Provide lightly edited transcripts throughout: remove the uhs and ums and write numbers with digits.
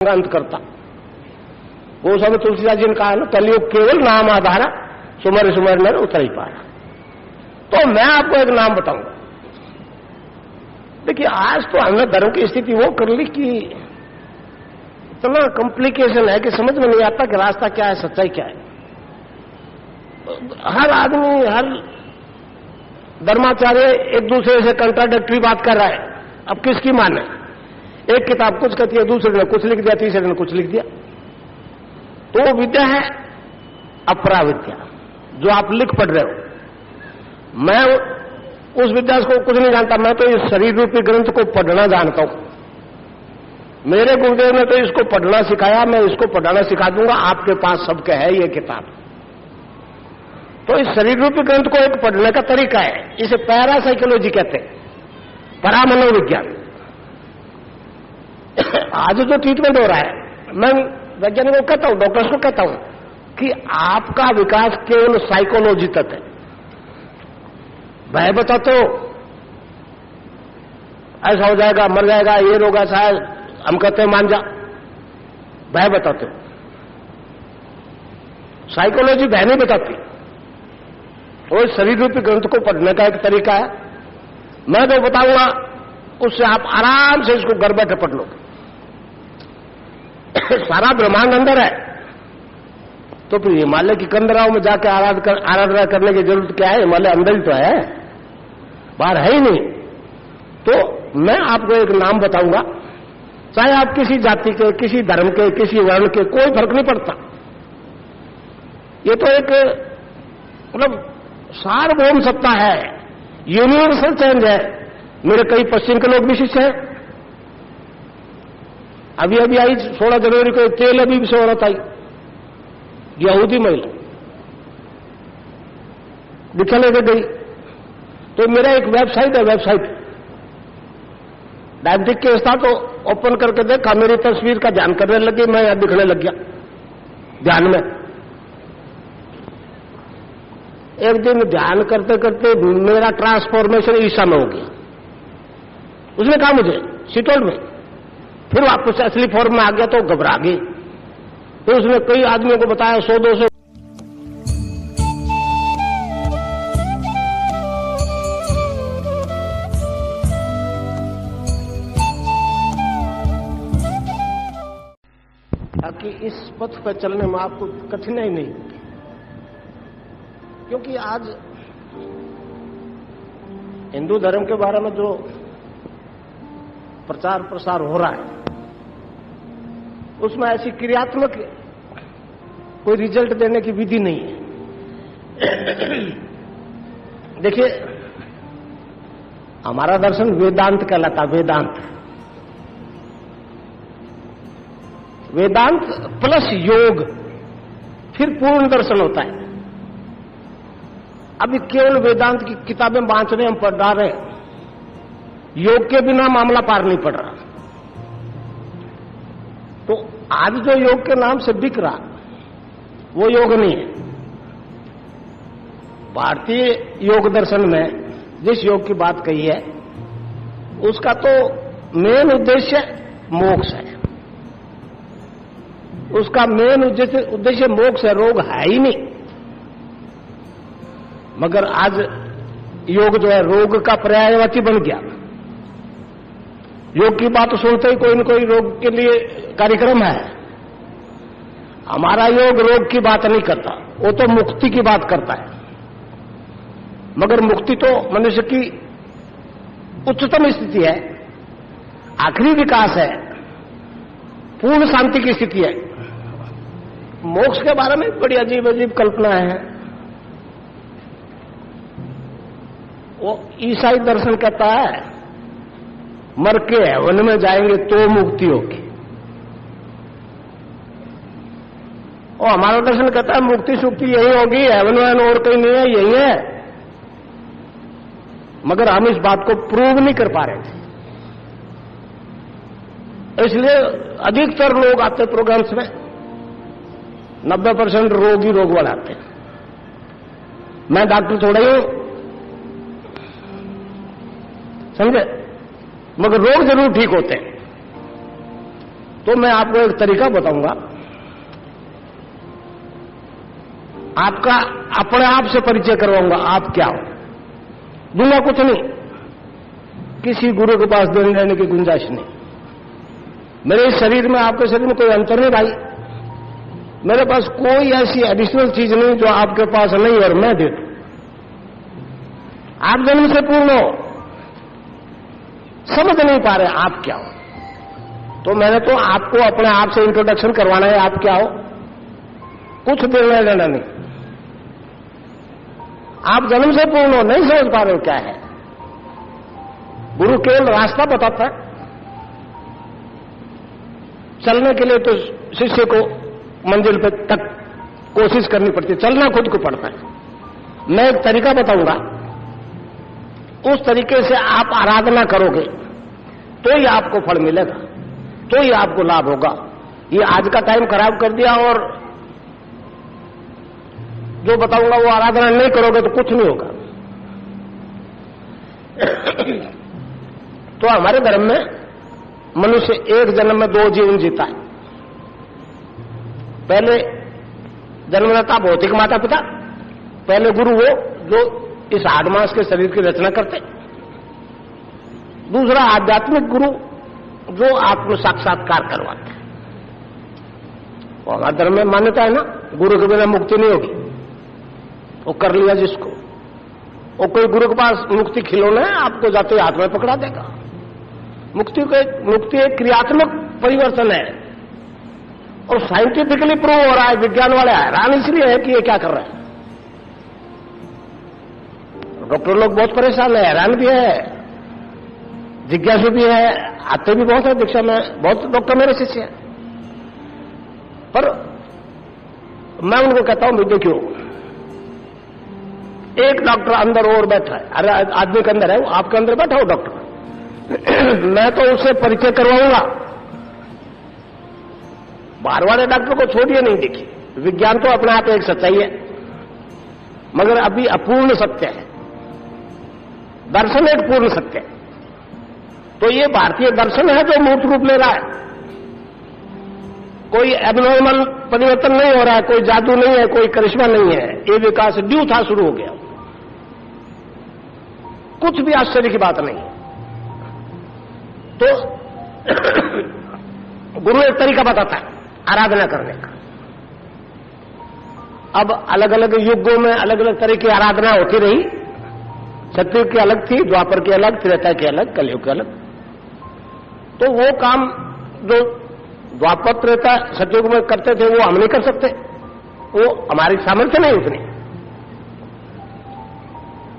अंत करता। वो सब तुलसीदास जी ने कहा ना, कलयुग केवल नाम आधारा, सुमर सुमर नर उतर ही पारा। तो मैं आपको एक नाम बताऊंगा। देखिए, आज तो हमने धर्म की स्थिति वो कर ली कि इतना कॉम्प्लिकेशन है कि समझ में नहीं आता कि रास्ता क्या है, सच्चाई क्या है। हर आदमी, हर धर्माचार्य एक दूसरे से कंट्राडिक्टरी बात कर रहा है। अब किसकी माने? एक किताब कुछ कहती है, दूसरे ने कुछ लिख दिया, तीसरे ने कुछ लिख दिया। तो वो विद्या है अपरा विद्या, जो आप लिख पढ़ रहे हो। मैं उस विद्या को कुछ नहीं जानता, मैं तो इस शरीर रूपी ग्रंथ को पढ़ना जानता हूं। मेरे गुरुदेव ने तो इसको पढ़ना सिखाया, मैं इसको पढ़ाना सिखा दूंगा। आपके पास सबके है ये किताब। तो इस शरीर रूपी ग्रंथ को एक पढ़ने का तरीका है, इसे पैरासाइकोलॉजी कहते हैं, परामनोविज्ञान। आज जो ट्रीटमेंट हो रहा है, मैं वैज्ञानिकों को कहता हूं, डॉक्टर्स को कहता हूं कि आपका विकास केवल साइकोलॉजी तक है। भय बताते हो ऐसा हो जाएगा, मर जाएगा, ये रोग ऐसा है, हम कहते हैं मान जा। भय बताते हो, साइकोलॉजी भय नहीं बताती। वो शरीर रूपी ग्रंथ को पढ़ने का एक तरीका है। मैं जो बताऊंगा उससे आप आराम से इसको घर बैठे पढ़ लो। सारा ब्रह्मांड अंदर है, तो फिर हिमालय की कंदराओं में जाके आराधना करने की जरूरत क्या है? हिमालय अंदर ही तो है, बाहर है ही नहीं। तो मैं आपको एक नाम बताऊंगा, चाहे आप किसी जाति के, किसी धर्म के, किसी वर्ण के, कोई फर्क नहीं पड़ता। ये तो एक मतलब सार्वभौम सत्ता है, यूनिवर्सल चेंज है। मेरे कई पश्चिम के लोग भी शिष्य हैं। अभी अभी आई 16 जनवरी को तेल अभी से औरत आई, यहूदी महिला दिखा लेके गई। तो मेरा एक वेबसाइट है, वेबसाइट डायबिटिक केस था, तो ओपन करके देखा, मेरी तस्वीर का ध्यान करने लगी, मैं यहां दिखने लग गया ध्यान में। एक दिन ध्यान करते करते मेरा ट्रांसफॉर्मेशन ईसा में हो गया। उसने कहा मुझे, शी टोल्ड मी। फिर वापस असली फॉर्म में आ गया तो घबरा गई। फिर उसने कई आदमियों को बताया, 100-200। ताकि इस पथ पर चलने में आपको कठिनाई नहीं होगी, क्योंकि आज हिंदू धर्म के बारे में जो प्रचार प्रसार हो रहा है, उसमें ऐसी क्रियात्मक कोई रिजल्ट देने की विधि नहीं है। देखिए, हमारा दर्शन वेदांत कहलाता, वेदांत। वेदांत प्लस योग, फिर पूर्ण दर्शन होता है। अभी केवल वेदांत की किताबें बांट रहे, हम पढ़ा रहे, योग के बिना मामला पार नहीं पड़ रहा। तो आज जो योग के नाम से बिक रहा, वो योग नहीं है। भारतीय योग दर्शन में जिस योग की बात कही है, उसका तो मेन उद्देश्य मोक्ष है। उसका मेन उद्देश्य मोक्ष है, रोग है ही नहीं। मगर आज योग जो है रोग का पर्यायवाची बन गया। योग की बात सुनते ही कोई न कोई रोग के लिए कार्यक्रम है। हमारा योग रोग की बात नहीं करता, वो तो मुक्ति की बात करता है। मगर मुक्ति तो मनुष्य की उच्चतम स्थिति है, आखिरी विकास है, पूर्ण शांति की स्थिति है। मोक्ष के बारे में बड़ी अजीब अजीब कल्पनाएं हैं। वो ईसाई दर्शन कहता है मर के हेवन में जाएंगे तो मुक्ति होगी, और हमारा दर्शन कहता है मुक्ति सुक्ति यही होगी, हेवन वैन और कहीं नहीं है, यही है। मगर हम इस बात को प्रूव नहीं कर पा रहे थे, इसलिए अधिकतर लोग आते प्रोग्राम्स में, 90% रोग ही रोग वाले आते हैं। मैं डॉक्टर थोड़ा ही हूं, समझे, मगर रोग जरूर ठीक होते हैं। तो मैं आपको एक तरीका बताऊंगा, आपका अपने आप से परिचय करवाऊंगा, आप क्या हो। दूंगा कुछ नहीं, किसी गुरु के पास देने लेने की गुंजाइश नहीं। मेरे शरीर में आपके शरीर में कोई अंतर नहीं भाई। मेरे पास कोई ऐसी एडिशनल चीज नहीं जो आपके पास नहीं और मैं दे दूं। आप जन्म से पूर्ण हो, समझ नहीं पा रहे आप क्या हो, तो मैंने तो आपको अपने आप से इंट्रोडक्शन करवाना है। आप क्या हो, कुछ देना लेना नहीं। आप जन्म से पूर्ण हो, नहीं समझ पा रहे हो क्या है। गुरु केवल रास्ता बताता है। चलने के लिए तो शिष्य को मंजिल पे तक कोशिश करनी पड़ती है, चलना खुद को पड़ता है। मैं एक तरीका बताऊंगा, उस तरीके से आप आराधना करोगे तो ही आपको फल मिलेगा, तो ही आपको लाभ होगा। ये आज का टाइम खराब कर दिया और जो बताऊंगा वो आराधना नहीं करोगे तो कुछ नहीं होगा। तो हमारे धर्म में मनुष्य एक जन्म में 2 जीवन जीता है। पहले जन्म लेता भौतिक माता पिता, पहले गुरु वो जो इस 8 मास के शरीर की रचना करते। दूसरा आध्यात्मिक गुरु जो आत्म साक्षात्कार करवाते। और हमारे धर्म में मान्यता है ना, गुरु के बिना मुक्ति नहीं होगी। वो कर लिया जिसको, वो कोई गुरु के पास मुक्ति खिलौना है, आपको जाते हाथ में पकड़ा देगा। मुक्ति एक क्रियात्मक परिवर्तन है और साइंटिफिकली प्रूव हो रहा है। विज्ञान वाले हैरान इसलिए है कि ये क्या कर रहा है। डॉक्टर लोग बहुत परेशान है, हैरान भी है, जिज्ञासु भी है, आते भी बहुत है दीक्षा में। बहुत डॉक्टर मेरे शिष्य हैं, पर मैं उनको कहता हूं देखियो, एक डॉक्टर अंदर और बैठा है। अरे आदमी के अंदर है, वो आपके अंदर बैठा हो डॉक्टर। मैं तो उससे परिचय करवाऊंगा। बाहर वाले डॉक्टर को छोड़िए, नहीं देखिए, विज्ञान तो अपने आप एक सच्चाई है, मगर अभी अपूर्ण सत्य है। दर्शन एक पूर्ण सत्य है। तो ये भारतीय दर्शन है जो मूर्त रूप ले रहा है। कोई एबनॉर्मल परिवर्तन नहीं हो रहा है, कोई जादू नहीं है, कोई करिश्मा नहीं है। ये विकास ड्यू था, शुरू हो गया, कुछ भी आश्चर्य की बात नहीं है। तो गुरु एक तरीका बताता है आराधना करने का। अब अलग अलग युगों में अलग अलग तरह की आराधना होती रही। सतयुग की अलग थी, द्वापर की अलग, त्रेता की अलग, कलयुग की अलग। तो वो काम जो द्वापर त्रेता सतयुग में करते थे वो हम नहीं कर सकते, वो हमारी सामर्थ्य नहीं उतनी,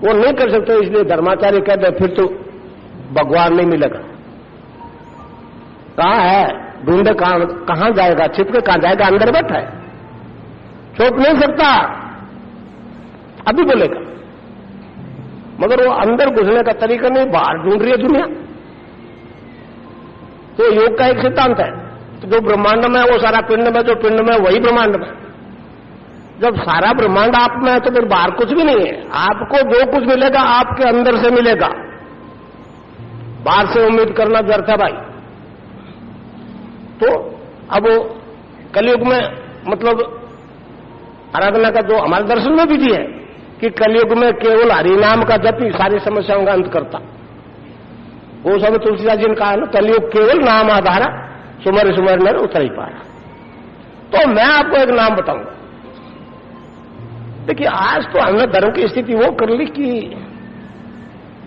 वो नहीं कर सकते। इसलिए धर्माचार्य कहते हैं फिर तो भगवान नहीं मिलेगा। कहां है, ढूंढे कहां जाएगा, छिपके कहां जाएगा, अंदर बैठा है, छोड़ नहीं सकता। अभी बोलेगा, मगर वो अंदर घुसने का तरीका नहीं, बाहर ढूंढ रही है दुनिया। तो योग का एक सिद्धांत है, तो जो ब्रह्मांड में है वो सारा पिंड में, जो पिंड में वही ब्रह्मांड में। जब सारा ब्रह्मांड आप में है तो फिर बाहर कुछ भी नहीं है। आपको जो कुछ मिलेगा आपके अंदर से मिलेगा, बाहर से उम्मीद करना व्यर्थ है भाई। तो अब कलयुग में मतलब आराधना का जो हमारे दर्शन में विधि है कि कलयुग में केवल हरिनाम का जप ही सारी समस्याओं का अंत करता। वो सब तुलसीदास जी ने कहा ना, कलयुग केवल नाम आधारा, सुमर सुमर नर उतर ही पारा। तो मैं आपको एक नाम बताऊंगा। देखिए आज तो हमने धर्म की स्थिति वो कर ली कि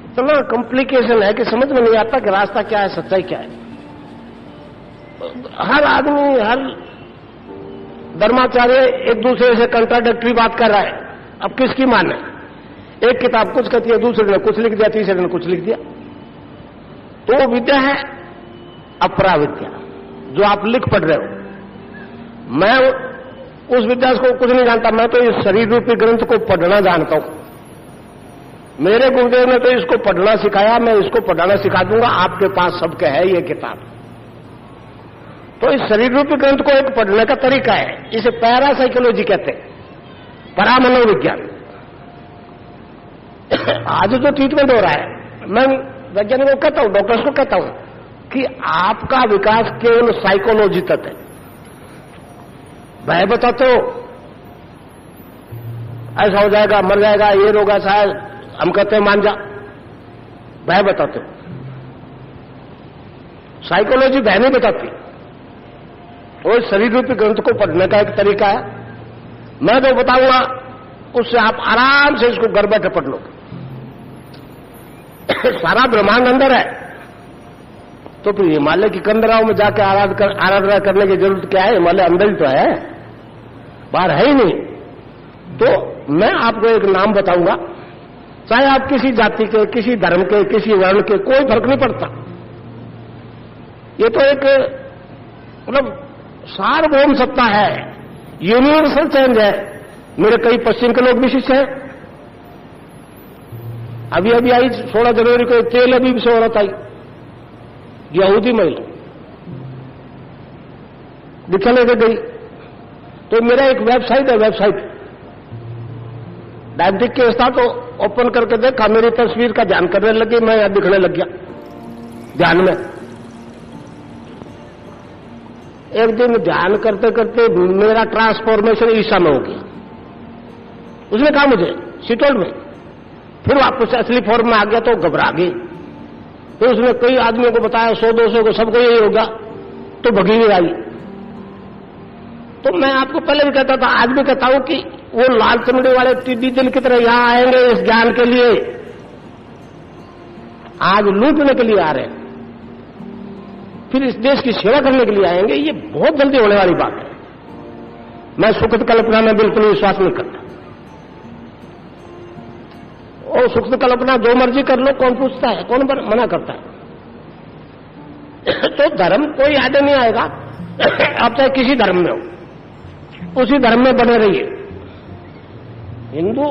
इतना कॉम्प्लिकेशन है कि समझ में नहीं आता कि रास्ता क्या है, सच्चाई क्या है। हर आदमी, हर धर्माचार्य एक दूसरे से कंट्राडिक्टरी बात कर रहा है। अब किसकी माने? एक किताब कुछ कहती है, दूसरे ने कुछ लिख दिया, तीसरे ने कुछ लिख दिया। तो वो विद्या है अपरा विद्या, जो आप लिख पढ़ रहे हो। मैं उस विद्या को कुछ नहीं जानता, मैं तो इस शरीर रूपी ग्रंथ को पढ़ना जानता हूं। मेरे गुरुदेव ने तो इसको पढ़ना सिखाया, मैं इसको पढ़ाना सिखा दूंगा। आपके पास सबके है ये किताब। तो इस शरीर रूपी ग्रंथ को एक पढ़ने का तरीका है, इसे पैरासाइकोलॉजी कहते हैं, परामनोविज्ञान। आज जो ट्रीटमेंट हो रहा है, मैं वैज्ञानिकों को कहता हूं, डॉक्टर्स को कहता हूं, कि आपका विकास केवल साइकोलॉजी तक है। भय बताते हो ऐसा हो जाएगा, मर जाएगा, ये रोग ऐसा है, हम कहते हैं मान जा, भय बताते हो। साइकोलॉजी भय नहीं बताती, वो शरीर रूपी ग्रंथ को पढ़ने का एक तरीका है। मैं जो बताऊंगा उससे आप आराम से इसको घर बैठे पढ़ लो। सारा ब्रह्मांड अंदर है, तो फिर हिमालय की कंदराओं में जाके आराधना करने की जरूरत क्या है? हिमालय अंदर ही तो है, बाहर है ही नहीं। तो मैं आपको एक नाम बताऊंगा, चाहे आप किसी जाति के, किसी धर्म के, किसी वर्ण के, कोई फर्क नहीं पड़ता। ये तो एक मतलब सार्वभौम सत्ता है, यूनिवर्सल चेंज है। मेरे कई पश्चिम के लोग भी शिष्य हैं। अभी अभी आई 16 जनवरी को तेल अभी से औरत आई, यहूदी महिला दिखा लेके गई। तो मेरा एक वेबसाइट है, वेबसाइट डायबिटिक केस था, तो ओपन करके देखा, मेरी तस्वीर का ध्यान करने लगी, मैं यहां दिखने लग गया ध्यान में। एक दिन ध्यान करते करते मेरा ट्रांसफॉर्मेशन ईसा में हो गया। उसने कहा मुझे, शी टोल्ड में, फिर वापस असली फॉर्म में आ गया तो घबरा गई। फिर उसने कई आदमियों को बताया, 100-200 को, सबको यही होगा, तो भगी नहीं आई। तो मैं आपको पहले भी कहता था, आज भी कहता हूं कि वो लाल चमड़ी वाले टिड्डी दिल की तरह यहां आएंगे इस ज्ञान के लिए, आज लूटने के लिए आ रहे हैं, फिर इस देश की सेवा करने के लिए आएंगे। ये बहुत जल्दी होने वाली बात है। मैं सुखद कल्पना में बिल्कुल विश्वास नहीं करता। और सुखद कल्पना जो मर्जी कर लो, कौन पूछता है, कौन मना करता है? तो धर्म कोई आगे नहीं आएगा। आप चाहे किसी धर्म में हो, उसी धर्म में बने रहिए। हिंदू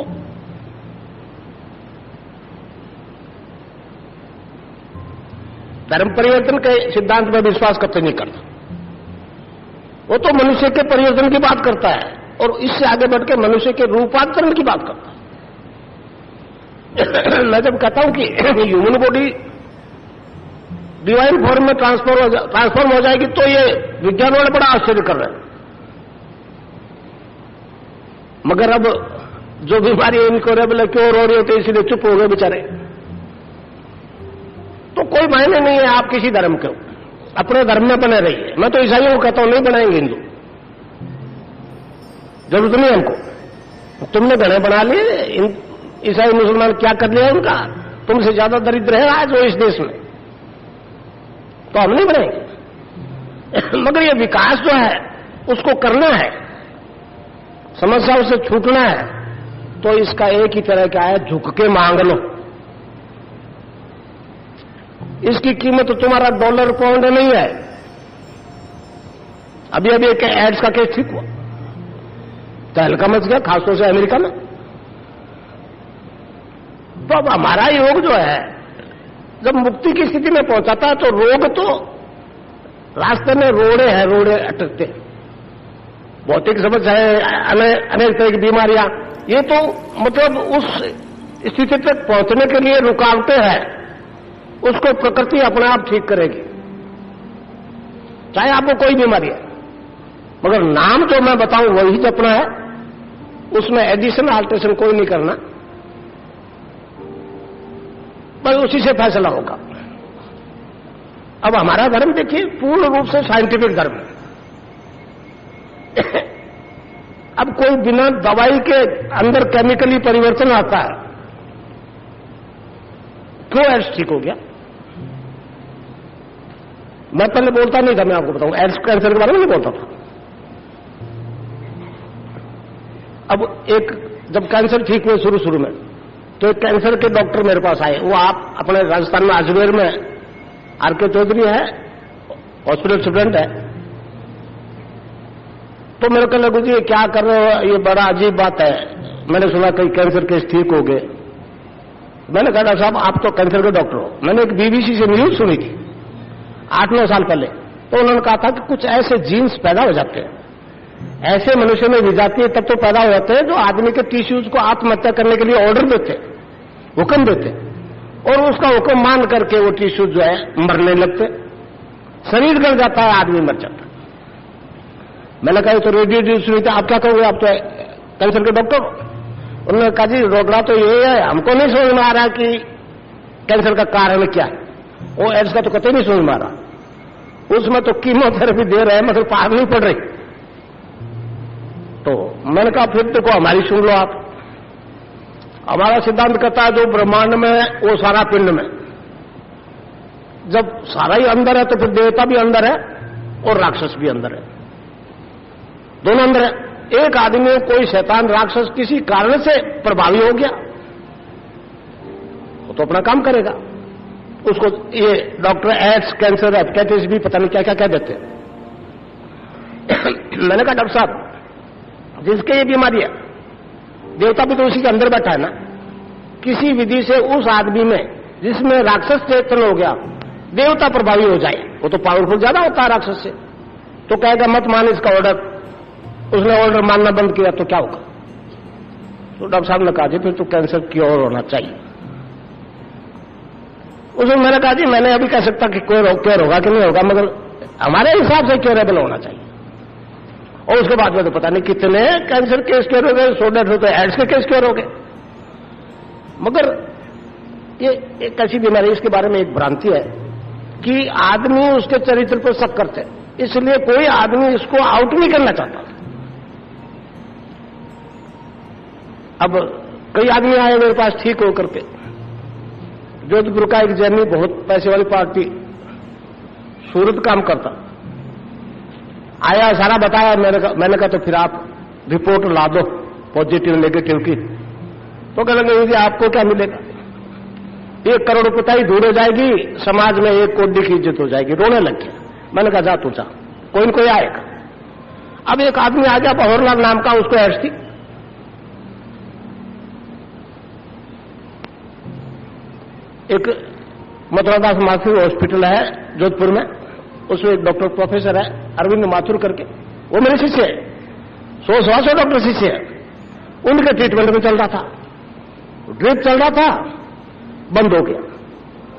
धर्म परिवर्तन के सिद्धांत में विश्वास करते नहीं करता। वो तो मनुष्य के परिवर्तन की बात करता है, और इससे आगे बढ़ के मनुष्य के रूपांतरण की बात करता है। मैं जब कहता हूं कि ह्यूमन बॉडी डिवाइन फॉर्म में ट्रांसफॉर्म हो जाएगी, तो ये विज्ञान वाले बड़ा आश्चर्य कर रहे हैं। मगर अब जो बीमारी इनक्योरेबल है, क्यों रो रही होती है, इसलिए चुप हो गए बेचारे। तो कोई मायने नहीं है आप किसी धर्म के हो, अपने धर्म में बने रहिए। मैं तो ईसाइयों को कहता हूं, नहीं बनाएंगे हिंदू, जरूरत नहीं हमको। तुमने घड़े बना लिए, ईसाई मुसलमान क्या कर लिया उनका? तुमसे ज्यादा दरिद्र है आज वो इस देश में, तो हम नहीं बनाएंगे। मगर ये विकास जो है उसको करना है, समस्याओं से छूटना है, तो इसका एक ही तरह का है, झुक के मांग लो। इसकी कीमत तुम्हारा डॉलर पाउंड नहीं है। अभी अभी एक एड्स का केस ठीक हुआ, तहलका मच गया, खासतौर से अमेरिका में। तो अब हमारा योग जो है, जब मुक्ति की स्थिति में पहुंचाता है, तो रोग तो रास्ते में रोड़े हैं, रोड़े अटकते हैं, भौतिक समस्या है, अनेक तरह की बीमारियां, ये तो मतलब उस स्थिति तक पहुंचने के लिए रुकावटें हैं, उसको प्रकृति अपने आप ठीक करेगी, चाहे आपको कोई बीमारी है। मगर नाम जो मैं बताऊं वही जपना है, उसमें एडिशन अल्ट्रेशन कोई नहीं करना, बस उसी से फैसला होगा। अब हमारा धर्म देखिए पूर्ण रूप से साइंटिफिक धर्म है। अब कोई बिना दवाई के अंदर केमिकली परिवर्तन आता है, क्यों एड्स ठीक हो गया? मैं पहले बोलता नहीं था, मैं आपको बताऊं, एड्स कैंसर के बारे में नहीं बोलता था। अब एक जब कैंसर ठीक हुए शुरू में, तो एक कैंसर के डॉक्टर मेरे पास आए। वो आप अपने राजस्थान में अजमेर में आर.के. चौधरी है, हॉस्पिटल स्टूडेंट है। तो मेरे को लगा जी क्या कर रहे हो, ये बड़ा अजीब बात है, मैंने सुना कई कैंसर केस ठीक हो गए। मैंने कहा डॉक्टर साहब आप तो कैंसर के डॉक्टर हो। मैंने एक बीबीसी से न्यूज सुनी थी 8-9 साल पहले, तो उन्होंने कहा था कि कुछ ऐसे जीन्स पैदा हो जाते हैं, ऐसे मनुष्य में विजातीय तत्व पैदा हो जाते हैं जो आदमी के टिश्यूज को आत्महत्या करने के लिए ऑर्डर देते, हुक्म देते, और उसका हुक्म मान करके वो टिश्यूज जो है मरने लगते। शरीर गल जाता है, आदमी मर जाता है। मैंने कहा तो रेडिएशन हुई थी, आप क्या कहोगे, आप तो कैंसर के डॉक्टर। उन्होंने कहा जी रोकड़ा तो ये है, हमको नहीं समझ में आ रहा कि कैंसर का कारण क्या है। वो एड्स का तो कतई नहीं समझ में आ रहा, उसमें तो कीमोथेरेपी दे रहे हैं मगर पार नहीं पड़ रही। तो मैंने कहा फिर देखो हमारी सुन लो आप। हमारा सिद्धांत कहता है जो ब्रह्मांड में वो सारा पिंड में, जब सारा ही अंदर है तो फिर देवता भी अंदर है और राक्षस भी अंदर है, दोनों अंदर है। एक आदमी कोई शैतान राक्षस किसी कारण से प्रभावी हो गया, वो तो अपना काम करेगा, उसको ये डॉक्टर एड्स, कैंसर, हेपेटाइटिस भी पता नहीं क्या क्या कह देते हैं। मैंने कहा डॉक्टर साहब जिसके ये बीमारी है, देवता भी तो उसी के अंदर बैठा है ना, किसी विधि से उस आदमी में जिसमें राक्षस चेतन हो गया देवता प्रभावी हो जाए, वो तो पावरफुल ज्यादा होता है राक्षस से, तो कहेगा मत मान इसका ऑर्डर, उसने ऑर्डर मानना बंद किया तो क्या होगा। तो डॉक्टर साहब ने कहा जी फिर तो कैंसर क्योर होना चाहिए। उसमें मैंने कहा जी मैंने अभी कह सकता कि क्योर होगा कि नहीं होगा, मगर हमारे हिसाब से क्योरेबल होना चाहिए। और उसके बाद में तो पता नहीं कितने कैंसर केस क्योर हो गए, 100-150 तो एड्स के केस क्योर हो गए। मगर ये एक ऐसी बीमारी, इसके बारे में एक भ्रांति है कि आदमी उसके चरित्र पर शक करते हैं, इसलिए कोई आदमी इसको आउट नहीं करना चाहता। अब कई आदमी आए मेरे पास ठीक होकर के, जोधपुर का एक जैनी बहुत पैसे वाली पार्टी, सूरत काम करता, आया सारा बताया। मैंने कहा तो फिर आप रिपोर्ट ला दो पॉजिटिव नेगेटिव की। तो कह लगे जी आपको क्या मिलेगा, 1 करोड़ रुपये ही दूर हो जाएगी, समाज में 1 करोड़ की इज्जत हो जाएगी। रोने लग गया। मैंने कहा जा तू जा, कोई न कोई आएगा। अब एक आदमी आ गया बहोरलाल नाम का, उसको एड्स थी। एक मथुरादास माथुर हॉस्पिटल है जोधपुर में, उसमें एक डॉक्टर प्रोफेसर है अरविंद माथुर करके, वो मेरे शिष्य है, 100 डॉक्टर शिष्य है। उनके ट्रीटमेंट में चल रहा था, ड्रिप चल रहा था, बंद हो गया,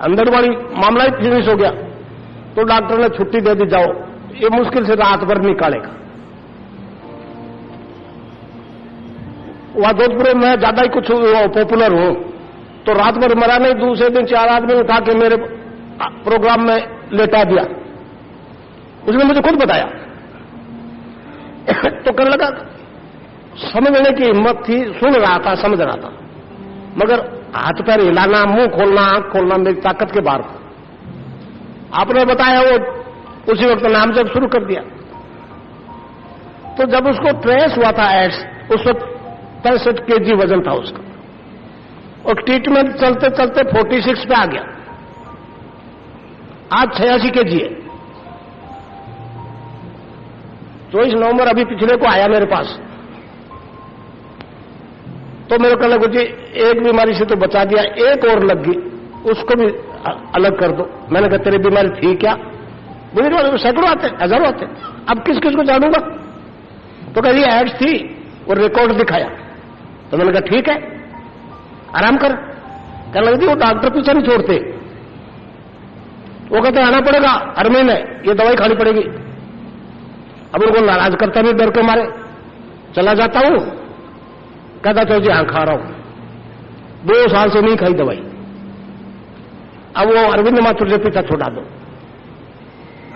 अंदर वाली मामला ही फिनिश हो गया। तो डॉक्टर ने छुट्टी दे दी, जाओ ये मुश्किल से रात भर निकालेगा। वहां जोधपुर में ज्यादा ही कुछ पॉपुलर हूं, तो रात भर मरा नहीं, दूसरे दिन 4 आदमी उठा के मेरे प्रोग्राम में लेटा दिया। उसने मुझे खुद बताया। तो करने लगा, समझने की हिम्मत थी, सुन रहा था, समझ रहा था, मगर हाथ पैर हिलाना, मुंह खोलना, आंख खोलना मेरी ताकत के बाहर था। आपने बताया वो उसी वक्त नाम जब शुरू कर दिया। तो जब उसको ट्रेस हुआ था एड्स, उस वक्त 65 kg वजन था उसका, और ट्रीटमेंट चलते चलते 46 पे आ गया, आज 86 kg है। 24 नवंबर अभी पिछले को आया मेरे पास, तो मेरे को लगा जी एक बीमारी से तो बचा दिया, एक और लग गई, उसको भी अलग कर दो। मैंने कहा तेरी बीमारी थी क्या? मुझे सैकड़ों आते, हजारों आते, अब किस किस को जानूंगा। तो कह एड्स थी, वो रिकॉर्ड दिखाया। तो मैंने कहा ठीक है आराम कर। कहने लगी वो डॉक्टर पीछे नहीं छोड़ते, वो कहते आना पड़ेगा हर महीने, ये दवाई खानी पड़ेगी। अब उनको नाराज करता नहीं, डर के मारे चला जाता हूं। कहता तो जी हाँ खा रहा हूं, 2 साल से नहीं खाई दवाई। अब वो अरविंद माथुर से पीछा छुड़ा दो।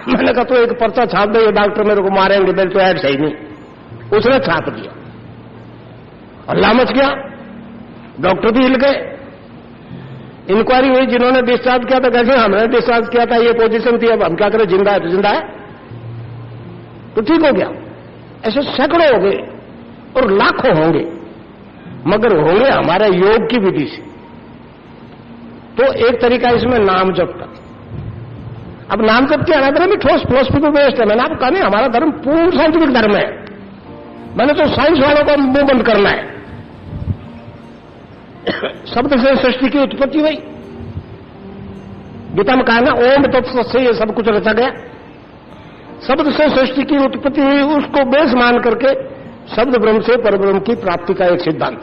मैंने कहा तो एक पर्चा छाप दो, ये डॉक्टर मेरे को मारेंगे, मेरे तो एड सही नहीं। उसने छाप दिया, अल्लाह मच गया, डॉक्टर भी हिल गए। इंक्वायरी हुई, जिन्होंने डिस्चार्ज किया था कैसे हमने डिस्चार्ज किया था, ये पोजीशन थी, अब हम क्या करें, जिंदा है तो जिंदा है, तो ठीक हो गया। ऐसे सैकड़ों हो गए और लाखों होंगे, मगर होंगे हमारे योग की विधि से। तो एक तरीका इसमें नाम जप का। अब नाम जप के अनादर में ठोस फिलोसफी बेस्ड है। मैंने आपको कहा नहीं हमारा धर्म पूर्ण साइंटिफिक धर्म है। मैंने तो साइंस वालों को मुंह बंद करना है। शब्द से सृष्टि की उत्पत्ति हुई, गीता में कहा ना ओम तत्व से ये सब कुछ रचा गया। शब्द से सृष्टि की उत्पत्ति हुई, उसको बेस मान करके शब्द ब्रह्म से परब्रह्म की प्राप्ति का एक सिद्धांत।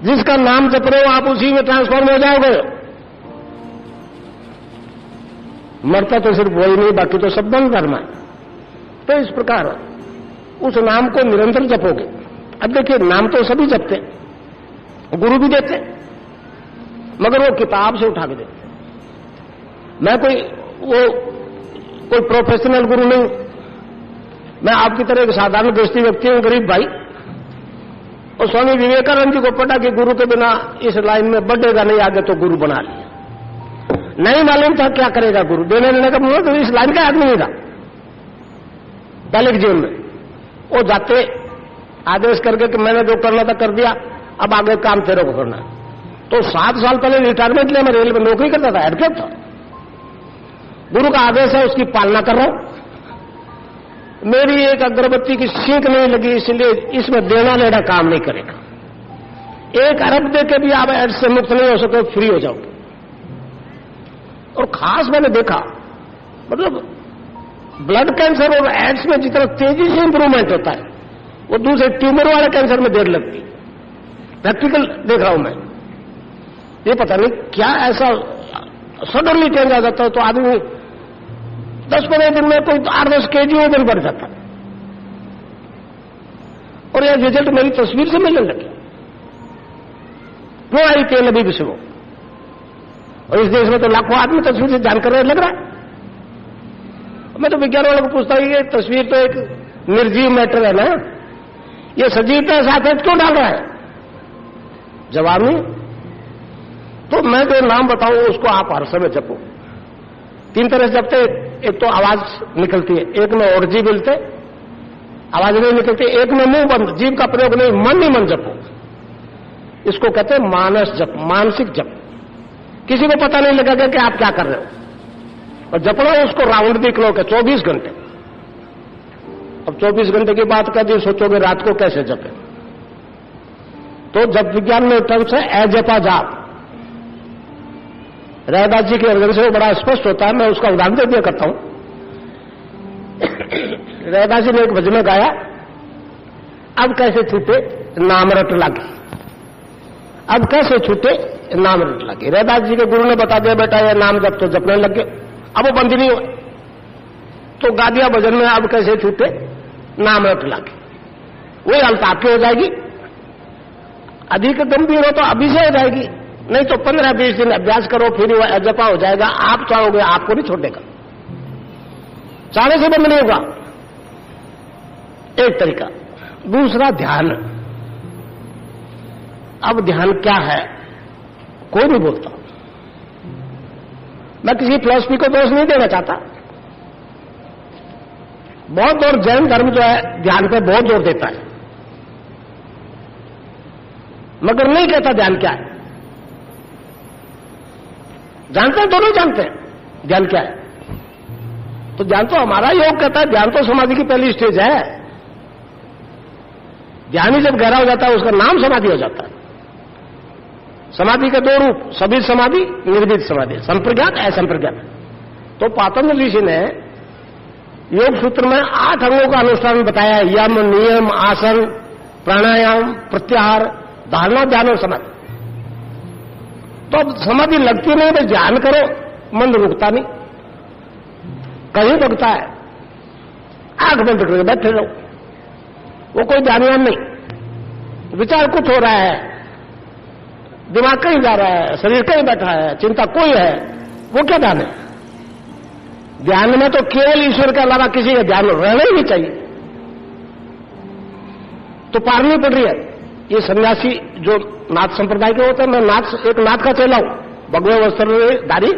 जिसका नाम जप रहे हो आप उसी में ट्रांसफॉर्म हो जाओगे। मरता तो सिर्फ वही नहीं, बाकी तो सब बंद धर्म है। तो इस प्रकार उस नाम को निरंतर जपोगे। अब देखिए, नाम तो सभी जपते, गुरु भी देते, मगर वो किताब से उठा के देते। मैं कोई प्रोफेशनल गुरु नहीं, मैं आपकी तरह एक साधारण गृहस्थी व्यक्ति हूं, गरीब भाई। और स्वामी विवेकानंद जी को पता कि गुरु के बिना इस लाइन में बढ़ेगा नहीं आगे, तो गुरु बना लिया। नहीं मालूम था क्या करेगा गुरु, देने लेने का मतलब, तो इस लाइन का आदमी नहीं था पहले के जीवन में। वो जाते आदेश करके कि मैंने जो करना था कर दिया, अब आगे काम तेरे को करना है। तो 7 साल पहले रिटायरमेंट लिया, मैं रेलवे में नौकरी करता था, हेड क्लर्क था। गुरु का आदेश है, उसकी पालना कर रहा हूं। मेरी एक अगरबत्ती की सीख नहीं लगी, इसलिए इसमें देना लेना काम नहीं करेगा। 1 अरब दे के भी आप एड्स से मुक्त नहीं हो सके, फ्री हो जाओगे। और खास मैंने देखा, मतलब ब्लड कैंसर और एड्स में जितना तेजी से इंप्रूवमेंट होता है, वो दूसरे ट्यूमर वाले कैंसर में देर लगती। प्रैक्टिकल देख रहा हूं मैं। ये पता नहीं क्या ऐसा सडनली चेंज आ जाता है, तो आदमी 10-15 दिन में कोई 8-10 kg वजन बढ़ जाता है। और यह रिजल्ट मेरी तस्वीर से मिलने लगे। क्यों आई तेल अभी भी से वो? और इस देश में तो लाखों आदमी तस्वीर से जानकर लग रहा है। मैं तो विज्ञान वालों को पूछता हूं, ये तस्वीर तो एक निर्जीव मैटर है ना, ये सजीवता साथ है क्यों डाल रहा है? जवाब नहीं। तो मैं जो नाम बताऊं उसको आप हर समय जपो। 3 तरह से जपते, एक तो आवाज निकलती है, एक में और जीभ मिलते, आवाज नहीं निकलती, एक में मुंह बंद, जीभ का प्रयोग नहीं, मन ही मन जपो। इसको कहते हैं मानस जप, मानसिक जप। किसी को पता नहीं लगेगा कि आप क्या कर रहे हो। और जपना उसको राउंड भी लो के 24 घंटे। अब 24 घंटे की बात कर दी, सोचोगे रात को कैसे जपे? तो जप विज्ञान में टर्म से अजपा जाप। रैदास जी के अर्जन से वो बड़ा स्पष्ट होता है, मैं उसका उदाहरण दे दिया करता हूं। रैदास जी ने एक भजन में गाया, अब कैसे छूटे नाम रट लागे, अब कैसे छूटे नाम रट लागे। रैदास जी के गुरु ने बता दिया, बेटा ये नाम जब तो जपने लग गए, अब वो बंद नहीं हुआ। तो गा दिया भजन में, अब कैसे छूटे नाम रट लागे। वही हालत आपकी हो जाएगी। अधिक गंभीर हो तो अभी से हो जाएगी, नहीं तो 15-20 दिन अभ्यास करो, फिर वो अजपा हो जाएगा। आप चाहोगे आपको नहीं छोड़ेगा, चाहने से बंद नहीं होगा। एक तरीका। दूसरा ध्यान। अब ध्यान क्या है कोई नहीं बोलता। मैं किसी फिलॉसफी को दोष नहीं देना चाहता। बहुत और जैन धर्म जो है ध्यान पे बहुत जोर देता है, मगर नहीं कहता ध्यान क्या है। जानते हैं, दोनों जानते हैं ध्यान क्या है। तो ध्यान तो हमारा योग कहता है, ध्यान तो समाधि की पहली स्टेज है। ध्यान ही जब गहरा हो जाता है उसका नाम समाधि हो जाता है। समाधि के 2 रूप, सभी समाधि, निर्विद समाधि, संप्रज्ञात असंप्रज्ञात। तो पातंजलि ऋषि ने योग सूत्र में 8 अंगों का अनुष्ठान बताया है, यम, नियम, आसन, प्राणायाम, प्रत्याहार, धारणा, ध्यान और समाधि। तो अब समाधि लगती नहीं तो ध्यान करो, मन रुकता नहीं, कहीं भगता है, आंख बंद करके बैठे रहो, वो कोई ध्यान नहीं। विचार कुछ हो रहा है, दिमाग कहीं जा रहा है, शरीर कहीं बैठा है, चिंता कोई है, वो क्या ध्यान है? ध्यान में तो केवल ईश्वर के अलावा किसी का ध्यान रहना ही नहीं चाहिए। तो पारनी पड़ रही है। ये सन्यासी जो नाथ संप्रदाय के होते हैं, मैं एक नाथ का चेला हूं, भगवे वस्त्रधारी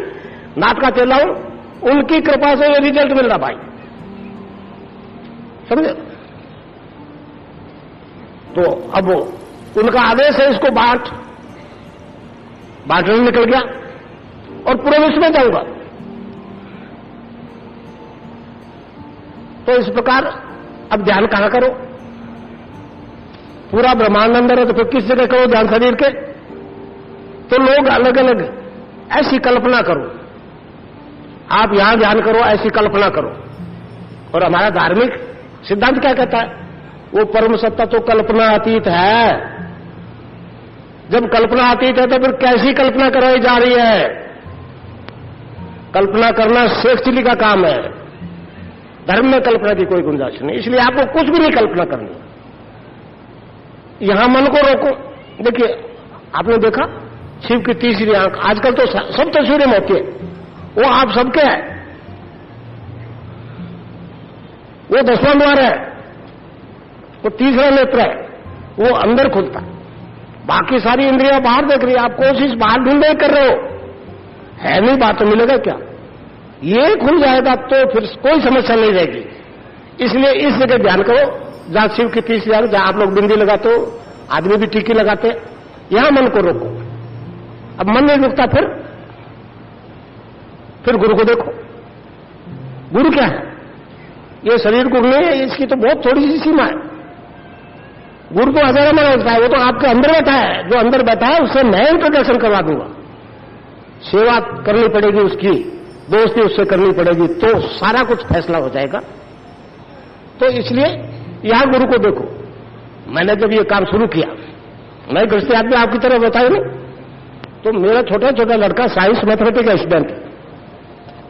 नाथ का चेला हूं, उनकी कृपा से ये रिजल्ट मिल रहा भाई, समझे? तो अब उनका आदेश है इसको बांटने निकल गया और पूरे विश्व में जाऊंगा। तो इस प्रकार अब ध्यान कहां करो? पूरा ब्रह्मांड अंदर है तो फिर किस जगह करो ध्यान शरीर के? तो लोग अलग अलग ऐसी कल्पना करो, आप यहां ध्यान करो, ऐसी कल्पना करो। और हमारा धार्मिक सिद्धांत क्या कहता है? वो परम सत्ता तो कल्पना अतीत है। जब कल्पना अतीत है तो फिर कैसी कल्पना कराई जा रही है? कल्पना करना शेखचिली का काम है, धर्म में कल्पना की कोई गुंजाइश नहीं। इसलिए आपको कुछ भी नहीं कल्पना करनी। यहां मन को रोको। देखिए, आपने देखा शिव की तीसरी आंख, आजकल तो सब तस्वीरें में होती है, वो आप सबके है, वो 10वां द्वार है, वो तीसरा नेत्र है, वो अंदर खुलता, बाकी सारी इंद्रियां बाहर देख रही है। आप कोशिश बाहर ढूंढने कर रहे हो, है नहीं, बात तो मिलेगा क्या? ये खुल जाएगा तो फिर कोई समस्या नहीं रहेगी। इसलिए इस जगह ध्यान करो जहां शिव की तीसरी आंख, जहां आप लोग बिंदी लगाते हो, आदमी भी टीकी लगाते, यहां मन को रोको। अब मन नहीं रुकता, फिर गुरु को देखो। गुरु क्या है? ये शरीर गुरु नहीं है, इसकी तो बहुत थोड़ी सी सीमा है। गुरु तो हजारों में होता है, वो तो आपके अंदर बैठा है। जो अंदर बैठा है उससे मैं इंट्रोडक्शन करवा दूंगा, सेवा करनी पड़ेगी उसकी, दोस्ती उससे करनी पड़ेगी, तो सारा कुछ फैसला हो जाएगा। तो इसलिए यहां गुरु को देखो। मैंने जब ये काम शुरू किया, मैं गृहस्थी आदमी आपकी तरह बताया नहीं, तो मेरा छोटा छोटा लड़का साइंस मैथमेटिक्स का स्टूडेंट,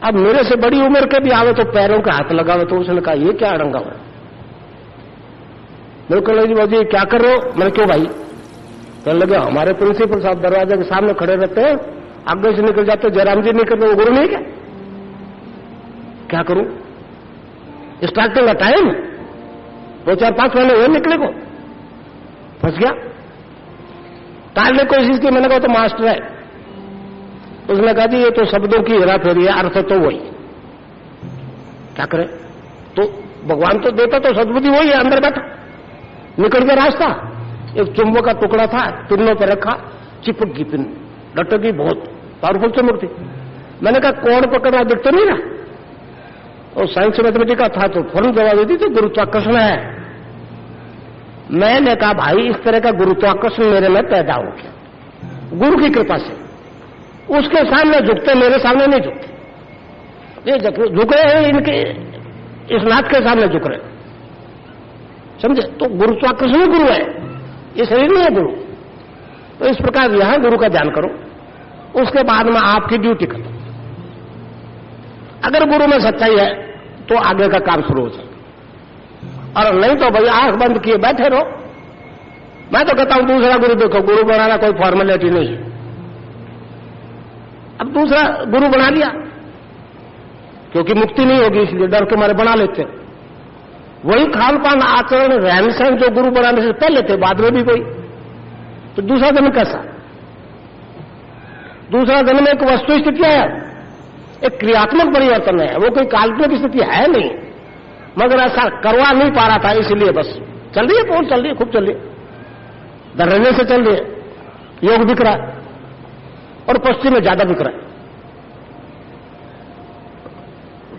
अब मेरे से बड़ी उम्र के भी आवे तो पैरों के हाथ लगावे, तो उसने कहा ये क्या अड़ंगा हुआ? मेरे को लगी बाजी क्या कर रहे हो? मैंने क्यों भाई? कहने लगे हमारे प्रिंसिपल साहब दरवाजे के सामने खड़े रहते हैं, आगे से निकल जाते, जयराम जी निकल रहे, वो गुरु नहीं क्या करूं? स्टार्टिंग का टाइम 2-4-5 महीने हुए निकले को, फंस गया। टालने की कोशिश की, मैंने कहा तो मास्टर है। उसने कहा जी ये तो शब्दों की हेरा फेरी है, अर्थ तो वही, क्या करे? तो भगवान तो देता तो सद्बुद्धि वही है, अंदर बैठा, निकल गया रास्ता। एक चुंबक का टुकड़ा था, पिन्नों पर रखा, चिपक गई पिन, लटकी, बहुत पावरफुल चुंबक थी। मैंने कहा कौन पकड़ना दिखता नहीं ना, और साइंस मैथमेटिक्स का था तो फौरन जवाब देती थी गुरुत्वाकर्षण है। मैंने कहा भाई इस तरह का गुरुत्वाकर्षण मेरे में पैदा हो गया गुरु की कृपा से। उसके सामने झुकते, मेरे सामने नहीं झुकते। ये झुके हैं इनके, इस नाथ के सामने झुक रहे, समझे? तो गुरुत्वाकर्षण गुरु है, ये शरीर नहीं है गुरु। तो इस प्रकार यहां गुरु का ध्यान करो, उसके बाद में आपकी ड्यूटी करो। अगर गुरु में सच्चाई है तो आगे का काम शुरू हो जाए, और नहीं तो भाई आंख बंद किए बैठे रहो। मैं तो कहता हूं दूसरा गुरु देखो, गुरु बनाना कोई फॉर्मेलिटी नहीं है। अब दूसरा गुरु बना लिया, क्योंकि मुक्ति नहीं होगी इसलिए डर के मारे बना लेते। वही खान पान आचरण रहन सहन जो गुरु बनाने से पहले थे, बाद में भी कोई, तो दूसरा जन्म कैसा? दूसरा जन्म एक वस्तु स्थिति है, एक क्रियात्मक परिवर्तन है, वो कोई काल्पनिक स्थिति है नहीं। मगर ऐसा करवा नहीं पा रहा था, इसलिए बस चल रही है, पोल चल रही है, खूब चल रही है, धरने से चल रही है, योग बिक रहा है, और पश्चिम में ज्यादा बिक रहा है।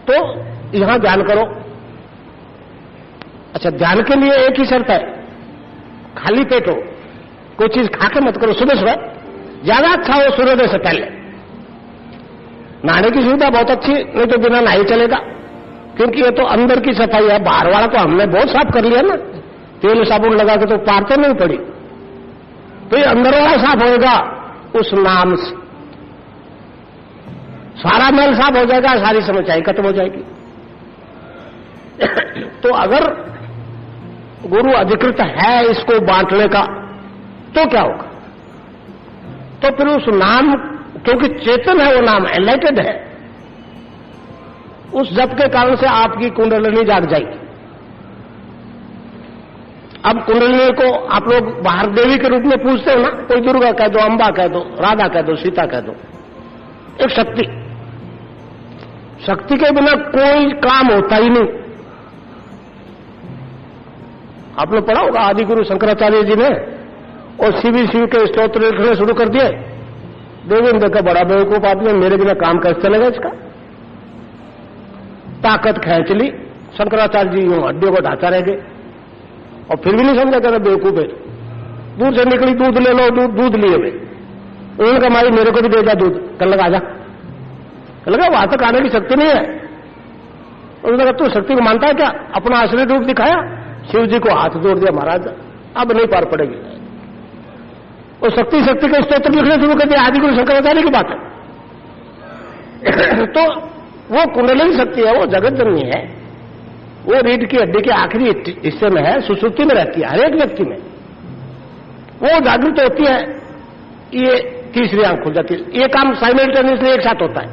तो यहां ध्यान करो। अच्छा, ध्यान के लिए एक ही शर्त है, खाली पेट हो, कोई चीज खा के मत करो। सुबह सुबह ज्यादा अच्छा हो सूर्योदय से पहले। नहाने की सुविधा बहुत अच्छी, नहीं तो बिना नहाए चलेगा, क्योंकि ये तो अंदर की सफाई है। बाहर वाला तो हमने बहुत साफ कर लिया ना, तेल साबुन लगा के तो पार तो नहीं पड़ी, तो ये अंदर वाला साफ होगा उस नाम से, सारा मैल साफ हो जाएगा, सारी समस्याएं खत्म हो जाएगी। तो अगर गुरु अधिकृत है इसको बांटने का, तो क्या होगा? तो फिर उस नाम, क्योंकि चेतन है वो नाम, एनलाइटेड है, उस जप के कारण से आपकी कुंडलिनी जाग जाएगी। अब कुंडलिनी को आप लोग बाहर देवी के रूप में पूछते हो ना, कोई दुर्गा कह दो, अंबा कह दो, राधा कह दो, सीता कह दो, एक शक्ति। शक्ति के बिना कोई काम होता ही नहीं। आपने पढ़ा होगा आदिगुरु शंकराचार्य जी ने और शिव के स्तोत्र लिखने शुरू कर दिए। देवेंद्र का बड़ा बेवकूफ आदमी, मेरे बिना काम कैसे चलेगा इसका? ताकत खींच ली, शंकराचार्य जी हड्डियों को ढांचा रह गए, और फिर भी नहीं समझा कर बेवकूफ है। दूर से निकली, दूध ले लो, दूध लिए वे। उन्होंने कहा मारी मेरे को भी दे जा दूध, कल लगा जा। कल लगा वहां तक आने की शक्ति नहीं है। उन्होंने कहा तू शक्ति को मानता है क्या? अपना असली रूप दिखाया, शिव जी को हाथ जोड़ दिया, महाराज अब नहीं पार पड़ेगी। और शक्ति के स्तोत्र लिखने शुरू कर दिया। आदिगुरु शंकराचार्य की बात है। तो वो कुंडलिनी शक्ति है, वो जगत जननी है, वो रीढ़ की हड्डी के आखिरी हिस्से में है, सुसुप्ति में रहती है हर एक व्यक्ति में। वो जागृत होती है, ये तीसरी आंख खुल जाती है। ये काम साइमल्टेनियसली एक साथ होता है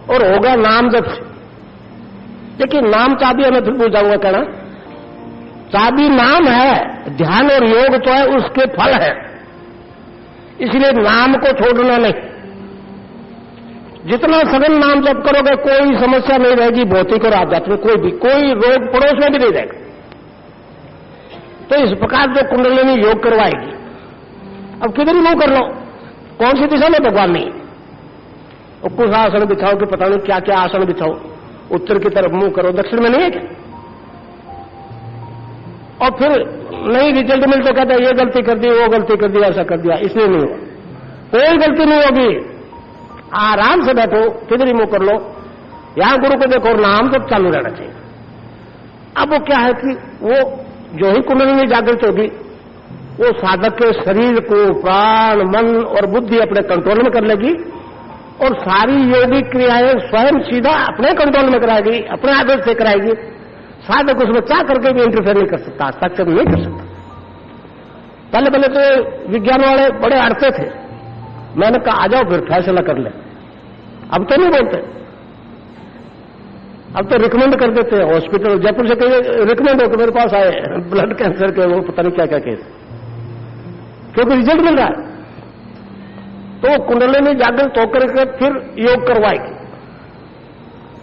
और होगा नाम जब से। लेकिन नाम चाबी मैं फिर भूल जाऊंगा कहना, चाबी नाम है, ध्यान और योग तो है उसके फल है। इसलिए नाम को छोड़ना नहीं। जितना सघन नाम जप करोगे कोई समस्या नहीं रहेगी, भौतिक और आध्यात्मिक कोई रोग पड़ोस में भी नहीं रहेगा। तो इस प्रकार जो कुंडलिनी योग करवाएगी, अब किधर ही मुंह कर लो, कौन सी दिशा में भगवान नहीं, और कुछ आसन बिछाओ कि पता नहीं क्या क्या आसन बिछाओ, उत्तर की तरफ मुंह करो, दक्षिण में नहीं है क्या? और फिर नहीं रिजल्ट मिल तो कहता है ये गलती कर दी, वो गलती कर दी, ऐसा कर दिया, इसलिए नहीं हुआ। कोई गलती नहीं होगी, आराम से बैठो, किधर ही मुंह कर लो, यहां गुरु को देखो, नाम तो चालू रहना चाहिए। अब वो क्या है कि वो जो ही कुंडलिनी जागृत होगी, वो साधक के शरीर को प्राण, मन और बुद्धि अपने कंट्रोल में कर लेगी और सारी योगिक क्रियाएं स्वयं सीधा अपने कंट्रोल में कराएगी, अपने आदत से कराएगी। साधक उसमें चाह करके भी इंटरफेयर नहीं कर सकता, हस्तक्षेप नहीं कर सकता। पहले पहले तो विज्ञान वाले बड़े अड़ते थे, मैंने कहा आ जाओ फिर फैसला कर ले। अब तो नहीं बोलते, अब तो रिकमेंड कर देते हैं। हॉस्पिटल जयपुर से कहीं रिकमेंड होकर मेरे पास आए, ब्लड कैंसर के, वो पता नहीं क्या क्या केस, क्योंकि रिजल्ट मिल रहा है। तो कुंडलिनी जागृत होकर के फिर योग करवाएगी,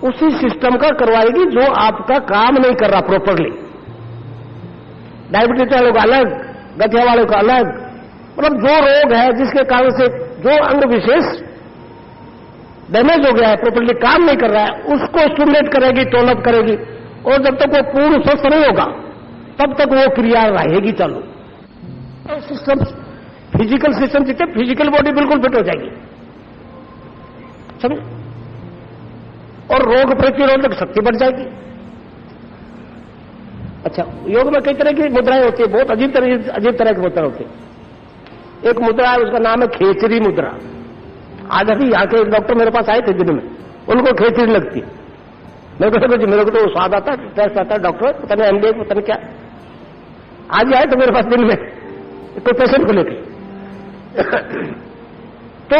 उसी सिस्टम का करवाएगी जो आपका काम नहीं कर रहा प्रॉपरली। डायबिटीज वालों का अलग, गठिया वालों का अलग, मतलब जो रोग है जिसके कारण से जो अंग विशेष डैमेज हो गया है, प्रॉपरली काम नहीं कर रहा है, उसको स्टिमुलेट करेगी, टोन अप करेगी। और जब तक वो पूर्ण स्वस्थ नहीं होगा तब तक वो क्रिया रहेगी चालू। सिस्टम, फिजिकल सिस्टम जितने फिजिकल बॉडी बिल्कुल फिट हो जाएगी, समझे, और रोग प्रतिरोधक शक्ति बढ़ जाएगी। अच्छा, योग में कई तरह की मुद्राएं होती है, बहुत अजीब तरह की मुद्रा होती है। एक मुद्रा है, उसका नाम है खेचरी मुद्रा। आज अभी यहाँ के डॉक्टर मेरे पास आए थे दिन में, उनको खेचरी लगती है। मेरे को तो स्वाद आता है, टेस्ट आता है, डॉक्टर पता नहीं एमडी पता नहीं क्या। आज आए तो मेरे पास दिन में कोई पेशेंट को लेकर। तो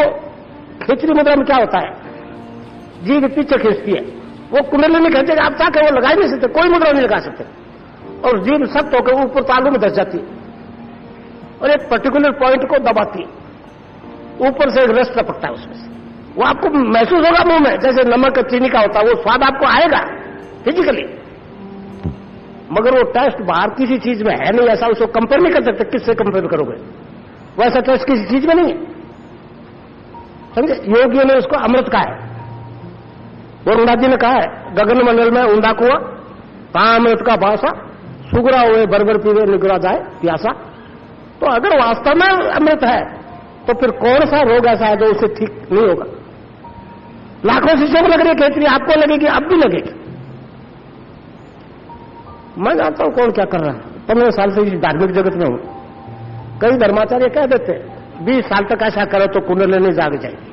खेचरी मुद्रा में क्या होता है, जीभ पीछे खींचती है, वो कुंडलिनी खींचे, आप चाहे वो लगा ही नहीं सकते, कोई मुद्रा नहीं लगा सकते, और जीभ सख्त होकर ऊपर तालू में धस जाती है और एक पर्टिकुलर पॉइंट को दबाती है, ऊपर से एक रस टपकता है उसमें से। वो आपको महसूस होगा मुंह में, जैसे नमक चीनी का होता है, वो स्वाद आपको आएगा फिजिकली, मगर वो टेस्ट बाहर किसी चीज में है नहीं, ऐसा उसको कंपेयर नहीं कर सकते। किससे कंपेयर करोगे, वैसा टेस्ट किसी चीज में नहीं है, समझे। योगियों ने उसको अमृत कहा है, वरुणा जी ने कहा है, गगन मंडल में ऊंधा कुआं, कहां अमृत का भाषा, सुगरा हुए बरबर पीवे निगरा जाए प्यासा। तो अगर वास्तव में अमृत है तो फिर कौन सा रोग ऐसा है जो उससे ठीक नहीं होगा। लाखों शिष्यों को लग रही है खेचरी, आपको लगेगी, अब भी लगेगी। मैं जानता हूं कौन क्या कर रहा है, 15 साल से इस धार्मिक जगत में हूं। कई धर्माचार्य कह देते 20 साल तक ऐसा करो तो कुंडलिनी जाग जाएगी।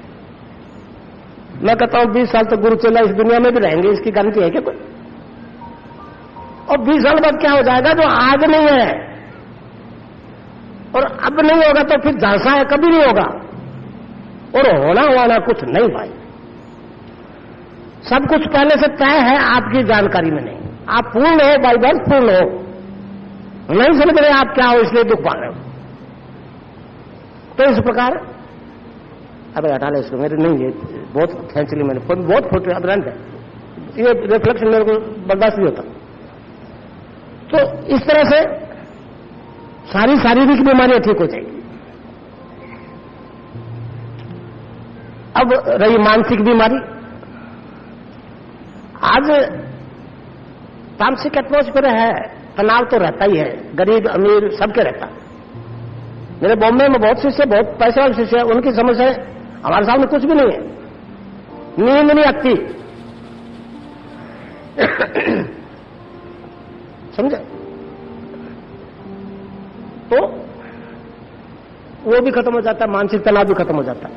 मैं कहता हूं 20 साल तक गुरु चेला इस दुनिया में भी रहेंगे, इसकी गारंटी है क्या कोई? और 20 साल बाद क्या हो जाएगा जो आज नहीं है और अब नहीं होगा तो फिर झांसा है, कभी नहीं होगा। और होना वाला कुछ नहीं भाई, सब कुछ पहले से तय है, आपकी जानकारी में नहीं। आप पूर्ण हो, बाई बर्थ पूर्ण हो, नहीं समझ रहे आप क्या हो, इसलिए दुख पा रहे हो। तो इस प्रकार, अब हटा ले इसको, मेरे नहीं, ये बहुत खेच ली मैंने, बहुत फोटो अभिरंत है, ये रिफ्लेक्शन मेरे को बर्दाश्त नहीं होता। तो इस तरह से सारी शारीरिक बीमारियां ठीक हो जाएगी। अब रही मानसिक बीमारी, आज तामसिक एटमॉस्फेयर है, तनाव तो रहता ही है, गरीब अमीर सबके रहता। मेरे बॉम्बे में बहुत शिष्य, बहुत पैसे वाले शिष्य है, उनकी समस्या है हमारे सामने कुछ भी नहीं है, नींद नहीं आती, समझे। तो वो भी खत्म हो जाता है, मानसिक तनाव भी खत्म हो जाता है।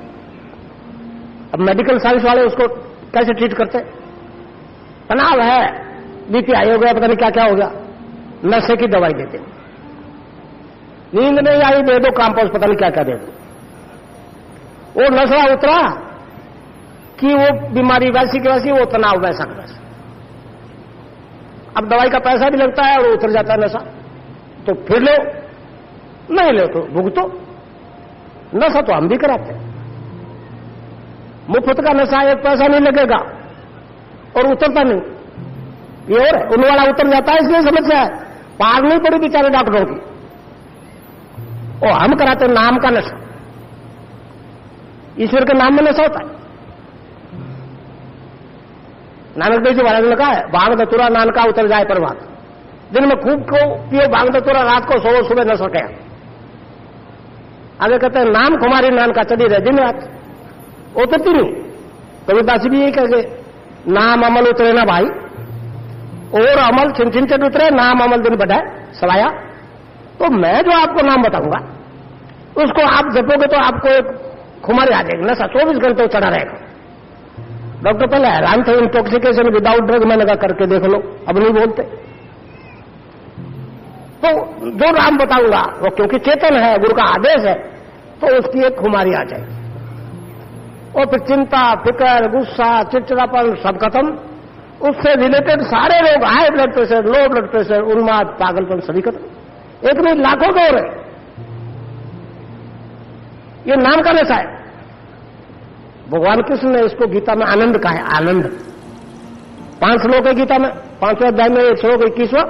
अब मेडिकल साइंस वाले उसको कैसे ट्रीट करते? तनाव है, बीपी हाई हो गया, पता नहीं क्या क्या हो गया, नशे की दवाई देते। नींद नहीं आई, दे दो कंपाउंड, पता नहीं क्या क्या दे दो। वो नशा उतरा कि वो बीमारी वैसी की वैसी, वो तनाव वैसा का वैसा। अब दवाई का पैसा भी लगता है और उतर जाता है नशा, तो फिर लो, नहीं लो तो भुगतो। नशा तो हम भी कराते हैं, मुफ्त का नशा, एक पैसा नहीं लगेगा और उतरता नहीं। ये और उन वाला उतर जाता है, इसलिए समस्या है, पार नहीं पड़ी बेचारे डॉक्टरों की। और हम कराते नाम का नशा, ईश्वर के नाम में नशा होता है। नानक देव जी महाराज ने कहा है, भांग धतूरा नानका उतर जाए प्रभात। दिन में खूब को पियो भांग धतूरा, रात को सोओ, सुबह न सके। आगे कहते हैं नाम कुमारी नानका चली रहे दिन रात, उतरती नहीं। कबीरदास जी भी यही कहे, नाम अमल उतरे ना भाई, और अमल छिन उतरे, नाम अमल दिन बढ़ाए सवाया। तो मैं जो आपको नाम बताऊंगा उसको आप जपोगे तो आपको एक खुमारी आ जाएगी, नशा 24 घंटे चढ़ा रहेगा। डॉक्टर पहले हैरान थे, इंटॉक्सिकेशन विदाउट ड्रग मैंने कहा करके देख लो, अब नहीं बोलते। तो जो नाम बताऊंगा वो क्योंकि चेतन है, गुरु का आदेश है, तो उसकी एक खुमारी आ जाएगी। और फिर चिंता, फिक्र, गुस्सा, चिड़चिड़ापन सब खत्म। उससे रिलेटेड सारे रोग, high blood pressure, low blood pressure, उन्माद, पागलपन, सभी खत्म। एक नहीं लाखों के हो रहे। ये नाम का नशा है। भगवान कृष्ण ने इसको गीता में आनंद कहा है, आनंद। 5 श्लोक है गीता में, 5वें अध्याय में 1 श्लोक 21वां,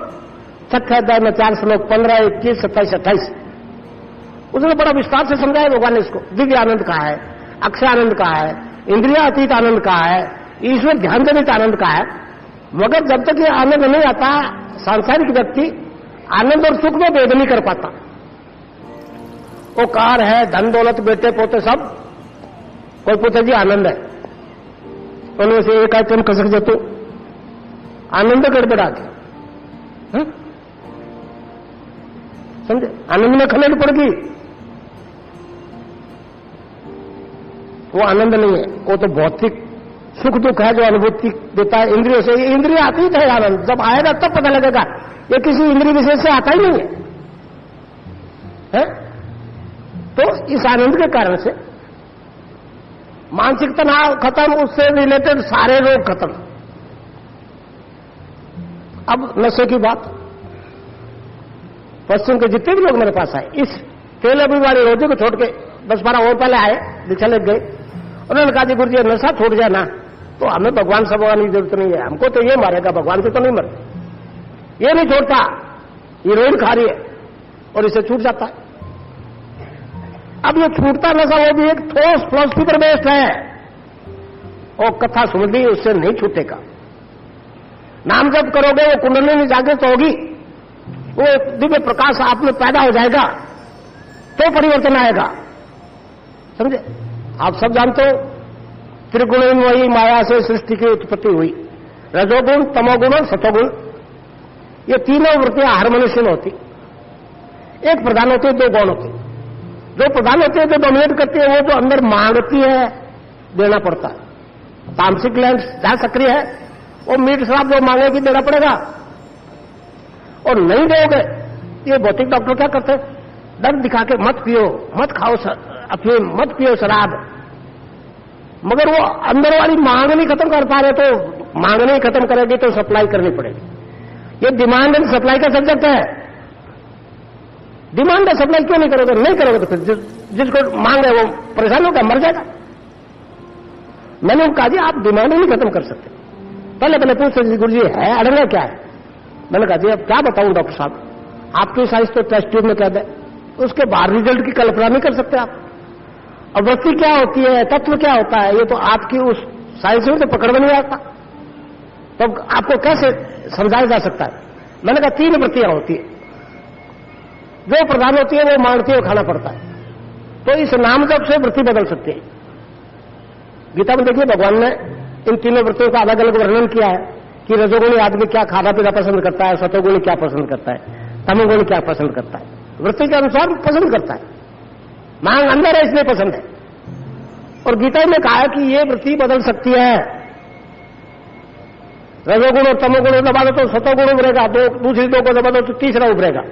6ठे अध्याय में 4 श्लोक 15, 21, 27, 28। उसने बड़ा विस्तार से समझाया भगवान ने इसको। दिव्य आनंद कहा है, अक्षय आनंद कहा है, इंद्रिया अतीत आनंद कहा है, ईश्वर ध्यान जनित आनंद कहा है। मगर जब तक ये आनंद नहीं आता, सांसारिक व्यक्ति आनंद और सुख में भेद नहीं कर पाता। वो कार है, धन दौलत, बेटे पोते सब, कोई पूछे जी आनंद है, उनमें से एक आइटम कसक जाते, आनंद गड़बड़ा के, समझे? आनंद में खलेल पड़ गई, वो आनंद नहीं है, वो तो भौतिक सुख दुख है जो अनुभूति देता है इंद्रियों से। ये इंद्रिय अतीत है आनंद, जब आएगा तब पता लगेगा। ये किसी इंद्रिय विशेष से आता ही नहीं है? तो इस आनंद के कारण से मानसिक तनाव खत्म, उससे रिलेटेड सारे रोग खत्म। अब नशे की बात, पश्चिम के जितने भी लोग मेरे पास आए, इस तेल अभी वाली रोजे को छोड़ के 10-12 और पहले आए, दीक्षा लग गए। उन्होंने कहा जी गुरु जी नशा छूट जाए ना तो हमें भगवान से भगवान की जरूरत नहीं है, हमको तो ये मारेगा, भगवान से तो नहीं मरते। ये नहीं छोड़ता, हीरोइन खा रही है और इसे छूट जाता है। अब ये छूटता नशा वो भी एक ठोस फिलॉसफी पर बेस्ड है, और कथा सुन ली उससे नहीं छूटेगा। नाम जब करोगे वो कुंडलिनी जागृत होगी, वो एक दिव्य प्रकाश आप में पैदा हो जाएगा, तो परिवर्तन आएगा। समझे? आप सब जानते हो त्रिगुणमयी माया से सृष्टि की उत्पत्ति हुई। रजोगुण, तमोगुण और सतोगुण, ये तीनों वृत्तियां हर मनुष्य में होती। एक प्रधान होती है, 2 गौण होती। जो प्रधान होती है, जो डोमिनेट करती है, वो जो अंदर मांगती है देना पड़ता है। तामसिक लैंड जहां सक्रिय है, वो मीट शराब जो मांगेगी देना पड़ेगा, और नहीं दोगे। ये भौतिक डॉक्टर क्या करते हैं? डर दिखा के मत पियो, मत खाओ अफीम, मत पियो शराब, मगर वो अंदर वाली मांग नहीं खत्म कर पा रहे। तो मांग नहीं खत्म करेगी तो सप्लाई करनी पड़ेगी। ये डिमांड एंड सप्लाई का सब्जेक्ट है। डिमांड एंड सप्लाई क्यों नहीं करोगे? नहीं करोगे तो फिर जिसको मांग है वो परेशान होगा, मर जाएगा। मैंने कहा जी आप डिमांड नहीं खत्म कर सकते। पहले पूछ रहे गुरु जी है अड़ंगा क्या है? मैंने कहा जी अब क्या बताऊं डॉक्टर साहब, आपकी साइज तो टेस्ट ट्यूब में कह दे, उसके बाहर रिजल्ट की कल्पना नहीं कर सकते आप। और वृत्ति क्या होती है, तत्व क्या होता है, ये तो आपकी उस साइंस में तो पकड़ में नहीं आता, तो आपको कैसे समझाया जा सकता है? मैंने कहा 3 वृत्तियां होती है। जो प्रधान होती है वो मांगती है, खाना पड़ता है। तो इस नाम जप से वृत्ति बदल सकती है। गीता में देखिए भगवान ने इन तीनों वृत्तियों का अलग अलग वर्णन किया है कि रजोगुणी आदमी क्या खाना पीना पसंद करता है, सतोगुणी क्या पसंद करता है, तमोगुणी क्या पसंद करता है। वृत्ति के अनुसार पसंद करता है, मांग अंदर है इसलिए पसंद है। और गीता में कहा है कि ये वृत्ति बदल सकती है रजोगुण और तमोगुण दबा दो तो सतोगुण उभरेगा, दूसरी दो को दबा दो तो तीसरा उभरेगा।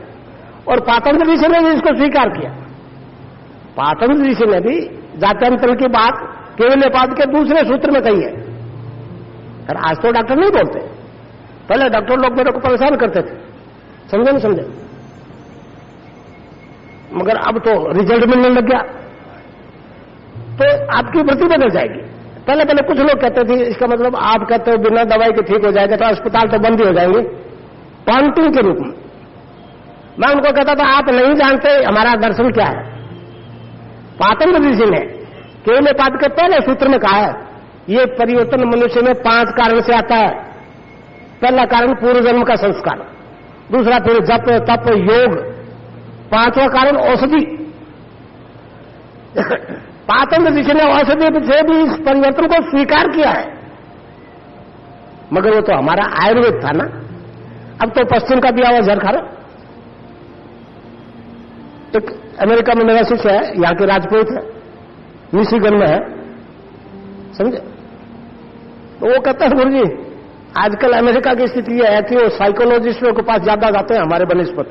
और पातंजलि ऋषि ने भी इसको स्वीकार किया। पातंजलि ऋषि ने भी जात्यंतर की बात केवल्यपाद के दूसरे सूत्र में कही है। और आज तो डॉक्टर नहीं बोलते, पहले डॉक्टर लोग मेरे को परेशान करते थे, समझे नहीं समझे, मगर अब तो रिजल्ट मिलने लग गया तो आपकी वृत्ति बदल जाएगी। पहले पहले कुछ लोग कहते थे इसका मतलब आप कहते हो बिना दवाई के ठीक हो जाएगा तो अस्पताल तो बंद ही हो जाएंगे, पॉइंटिंग के रूप में। मैं उनको कहता था आप नहीं जानते हमारा दर्शन क्या है। पातंजलि ऋषि ने केवल्यपाद के पहले सूत्र में कहा है ये परिवर्तन मनुष्य में 5 कारण से आता है। पहला कारण पूर्व जन्म का संस्कार, दूसरा फिर जप तप योग, 5वां कारण औषधि। पातंजलि ऋषि ने औषधि से भी इस परिवर्तन को स्वीकार किया है, मगर वो तो हमारा आयुर्वेद था ना। अब तो पश्चिम का दिया हुआ जहर खा रहा। एक अमेरिका में मेरा शिष्य है, यहां के राजपूत है, मिशिगन में है, समझे। तो वो कहता है गुरुजी आजकल अमेरिका की स्थिति यह है कि वो साइकोलॉजिस्टों के पास ज्यादा जाते हैं हमारे बनिस्पत,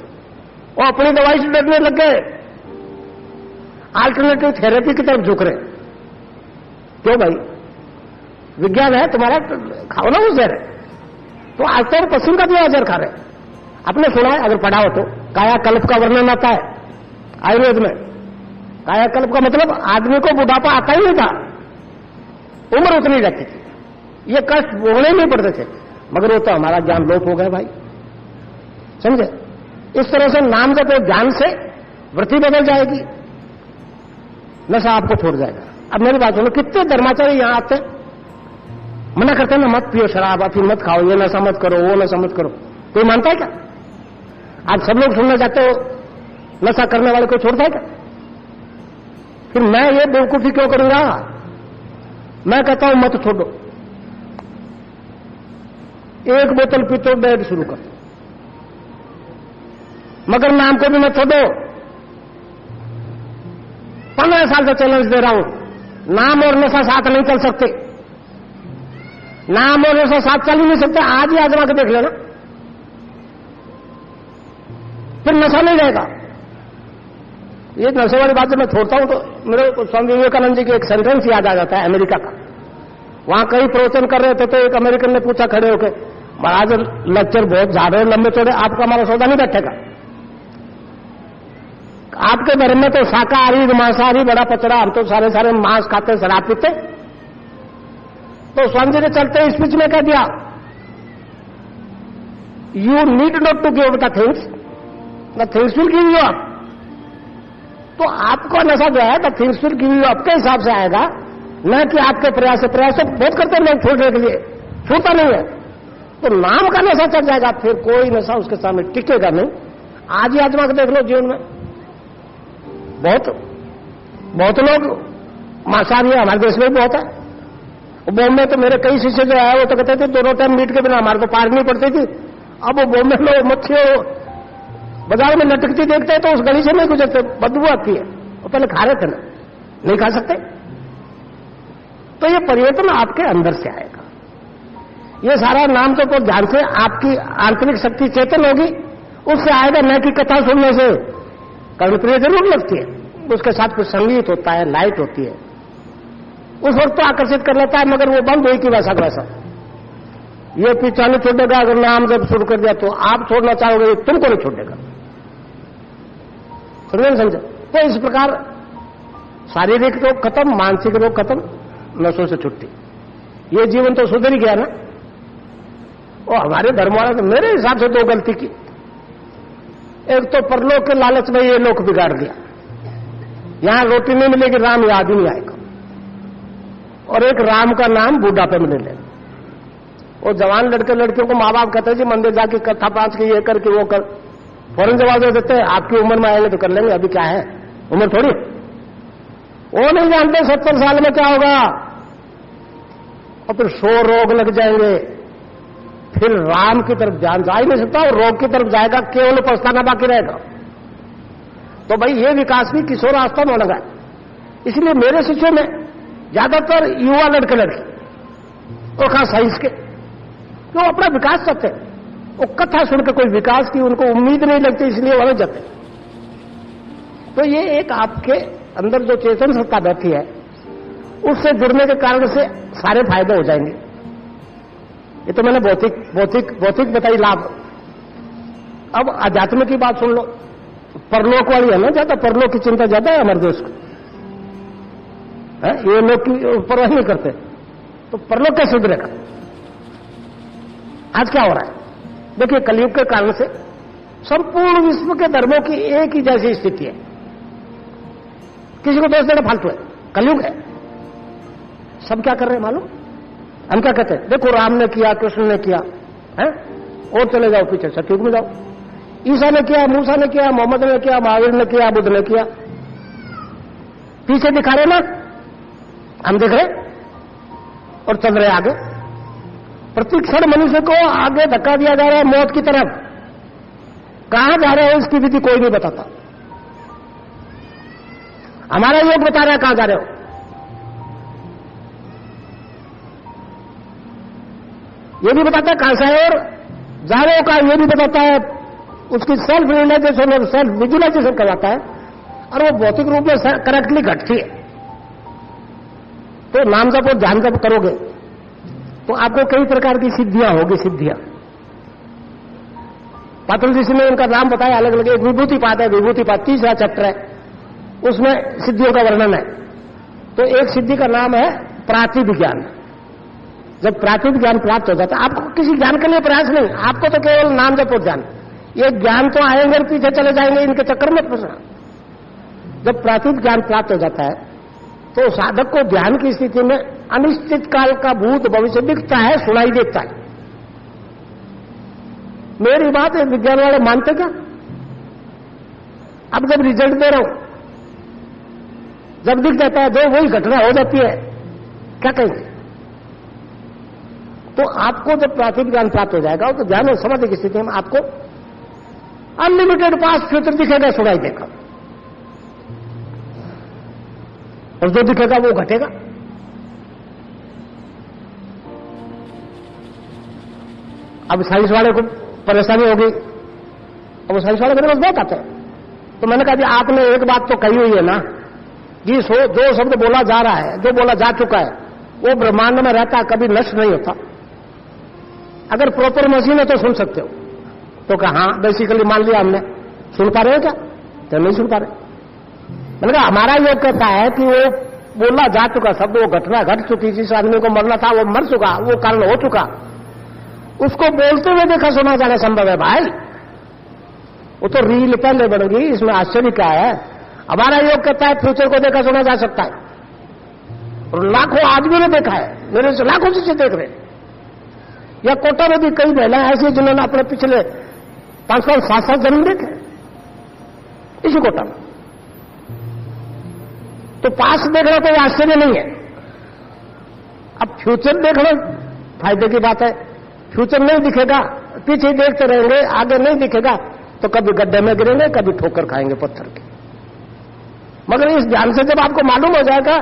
वो अपनी दवाई से डरने लग गए, आल्टरनेटिव थेरेपी की तरफ झुक रहे। क्यों भाई, विज्ञान है तुम्हारा, खाओ ना उस जहर। तो आज तो पश्चिम का भी जहर खा रहे। आपने सुना है, अगर पढ़ा हो तो, कायाकल्प का वर्णन आता है आयुर्वेद में। कायाकल्प का मतलब आदमी को बुढ़ापा आता ही नहीं था, उम्र उतनी रहती थी, ये कष्ट भोगने नहीं पड़ते थे। मगर वो तो हमारा ज्ञान लोप हो गया भाई, समझे। इस तरह से नाम जप और ज्ञान से वृत्ति बदल जाएगी, नशा आपको छोड़ जाएगा। अब मेरी बात सुनो, कितने धर्माचार्य यहां आते हैं, मना करते हैं ना मत पियो शराब, अफीम मत खाओ, ये नशा मत करो, वो नशा मत करो। कोई मानता है क्या? आप सब लोग सुनना चाहते हो नशा करने वाले को छोड़ता है क्या? फिर मैं ये बेवकूफी क्यों करूंगा? मैं कहता हूं मत छोड़ो, 1 बोतल पीते बेड शुरू कर, मगर नाम को भी मत छोड़ो। 15 साल से चैलेंज दे रहा हूं, नाम और नशा साथ नहीं चल सकते, नाम और नशा साथ चल ही नहीं सकते। आज ही आजमा के देख लेना, फिर नशा नहीं रहेगा। ये नशे वाली बात जब मैं छोड़ता हूं तो मेरे को स्वामी विवेकानंद जी की एक सेंटेंस याद आ जाता है अमेरिका का। वहां कई प्रवचन कर रहे थे तो एक अमेरिकन ने पूछा खड़े होकर, महाराज लेक्चर बहुत ज्यादा है, लंबे चौड़े, आपका हमारा सौदा नहीं बैठेगा। आपके धर्म में तो शाकाहारी मांसाहारी बड़ा पचड़ा, हम तो सारे मांस खाते शराब पीते। तो स्वामी जी ने चलते स्पीच में कह दिया, you need not to give the things will give you up. तो आपको नशा जो है the things will give you up के हिसाब से आएगा, न कि आपके प्रयास से। प्रयास तो बहुत करते हैं लोग छोड़ने के लिए, छूटता नहीं है। तो नाम का नशा चल जाएगा, फिर कोई नशा उसके सामने टिकेगा नहीं। आज ही आजमा के देख लो जीवन में, बहुत लोग मांसाहारी है, हमारे देश में भी बहुत है। बॉम्बे तो मेरे कई शिष्य जो है वो तो कहते थे 2 टाइम मीट के बिना हमारे को पार नहीं पड़ती थी। अब वो बॉम्बे में मच्छी बाजार में लटकती देखते हैं तो उस गली से नहीं गुजरते, बदबू आती है। वो पहले खा रहे थे ना, नहीं खा सकते। तो ये परिवर्तन आपके अंदर से आएगा। ये सारा नाम तो ध्यान से आपकी आंतरिक शक्ति चेतन होगी, उससे आएगा, न कि कथा सुनने से। कर्णप्रिय जरूर लगती है, उसके साथ कुछ संगीत होता है, लाइट होती है, उस वक्त तो आकर्षित कर लेता है, मगर वो बंद हुई कि वैसा वैसा। ये पीछा नहीं छोड़ेगा, अगर नाम जब शुरू कर दिया तो आप छोड़ना चाहोगे, ये तुमको नहीं छोड़ेगा। समझे? तो इस प्रकार शारीरिक रोग खत्म, मानसिक रोग खत्म, नशों से छुट्टी। ये जीवन तो सुधर ही गया ना। और हमारे धर्म वाले तो मेरे हिसाब से 2 गलती की। एक तो परलोक के लालच में ये लोक बिगाड़ दिया, यहां रोटी नहीं मिलेगी, राम याद ही नहीं आएगा। और एक राम का नाम बुढ़ापे में ले लेना। वो जवान लड़के लड़कियों को माँ बाप कहते हैं जी मंदिर जाके कथा 5 की, ये कर के वो कर, फौरन जवाब दे देते हैं आपकी उम्र में आएंगे तो कर लेंगे, अभी क्या है उम्र थोड़ी। वो नहीं जानते 70 साल में क्या होगा, और फिर 100 रोग लग जाएंगे, फिर राम की तरफ ध्यान जा ही नहीं सकता, और रोग की तरफ जाएगा, केवल पछताना बाकी रहेगा। तो भाई ये विकास भी किशोरावस्था में लगा है। इसलिए मेरे शिष्यों में ज्यादातर युवा लड़के लड़की, और खास साइंस के, वो अपना विकास चाहते हैं। वो कथा सुनकर कोई विकास की उनको उम्मीद नहीं लगती, इसलिए वहां जाते। तो ये एक आपके अंदर जो चेतन सत्ता बैठी है, उससे जुड़ने के कारण से सारे फायदे हो जाएंगे। ये तो मैंने भौतिक बताई लाभ। अब अध्यात्म की बात सुन लो। परलोक वाली है ना ज्यादा, परलोक की चिंता ज्यादा है हमारे देश को, है? ये लोग की परवाह नहीं करते। तो परलोक कैसे सुधरेगा? आज क्या हो रहा है? देखिए, कलयुग के कारण से संपूर्ण विश्व के धर्मों की एक ही जैसी स्थिति है। किसी को दोष देना फालतू है, कलयुग है। सब क्या कर रहे हैं मालूम? हम क्या कहते हैं? देखो, राम ने किया, कृष्ण ने किया, है? और चले जाओ पीछे, सतयुग में जाओ। ईसा ने किया, मूसा ने किया, मोहम्मद ने किया, महावीर ने किया, बुद्ध ने किया। पीछे दिखा रहे ना, हम देख रहे और चल रहे आगे। प्रतिक्षण मनुष्य को आगे धक्का दिया जा रहा है मौत की तरफ। कहां जा रहे हो इसकी विधि कोई नहीं बताता। हमारा योग बता रहा है कहां जा रहे हो। ये भी बताता है कहां से है और जा रहे हो कहां, ये भी बताता है। उसकी सेल्फ रियलाइजेशन और सेल्फ विजुलाइजेशन करवाता है, और वो भौतिक रूप में करेक्टली घटती है। तो नाम जप और ध्यान जप करोगे तो आपको कई प्रकार की सिद्धियां होगी। सिद्धियां पातल ऋषि ने उनका नाम बताया अलग अलग। एक विभूतिपाद है, विभूतिपाद तीसरा चैप्टर है, उसमें सिद्धियों का वर्णन है। तो एक सिद्धि का नाम है प्रातिभ ज्ञान। जब प्रातिभ ज्ञान प्राप्त हो जाता है, आपको किसी ज्ञान के लिए प्रयास नहीं, आपको तो केवल नाम जप और ध्यान। ये ज्ञान तो आएंगे और पीछे चले जाएंगे, इनके चक्कर में फंसना। जब प्रातिभ ज्ञान प्राप्त हो जाता है तो साधक को ध्यान की स्थिति में अनिश्चित काल का भूत भविष्य दिखता है, सुनाई देता है। मेरी बात है, विज्ञान वाले मानते क्या? अब जब रिजल्ट दे रहा हूं, जब दिख जाता है, जो वही घटना हो जाती है, क्या कहेंगे? तो आपको जब प्राथमिक ज्ञान प्राप्त हो जाएगा तो ध्यान और समाधि की स्थिति में आपको अनलिमिटेड पास्ट फ्यूचर दिखेगा, सुनाई देगा, और जो दिखेगा वो घटेगा। अब साइंस वाले को परेशानी होगी, अब साइंस वाले मेरे पास बहुत आते हैं। तो मैंने कहा जी आपने एक बात तो कही हुई है ना कि जो शब्द बोला जा रहा है, जो बोला जा चुका है, वो ब्रह्मांड में रहता है, कभी नष्ट नहीं होता। अगर प्रॉपर मशीन है तो सुन सकते हो। तो कहा हाँ, बेसिकली मान लिया हमने। सुन पा रहे हो क्या? तो नहीं सुन पा रहे। मैंने कहा हमारा योग कहता है कि वो बोला जा चुका शब्द, वो घटना घट चुकी, जिस आदमी को मरना था वो मर चुका, वो कारण हो चुका, उसको बोलते हुए देखा सुना जाना संभव है भाई। वो तो रील पहले बढ़ेगी, इसमें आश्चर्य क्या है? हमारा योग कहता है फ्यूचर को देखा सुना जा सकता है, और लाखों आदमी ने देखा है, मेरे से लाखों चीजें देख रहे। या कोटा में भी कई महिलाएं ऐसी जिन्होंने अपने पिछले 5-5, 7-7 जन्म देखे इसी कोटा में। तो पास देखना कोई आश्चर्य नहीं है। अब फ्यूचर देखना फायदे की बात है। फ्यूचर नहीं दिखेगा, पीछे देखते रहेंगे, आगे नहीं दिखेगा, तो कभी गड्ढे में गिरेंगे, कभी ठोकर खाएंगे पत्थर की। मगर इस ध्यान से जब आपको मालूम हो जाएगा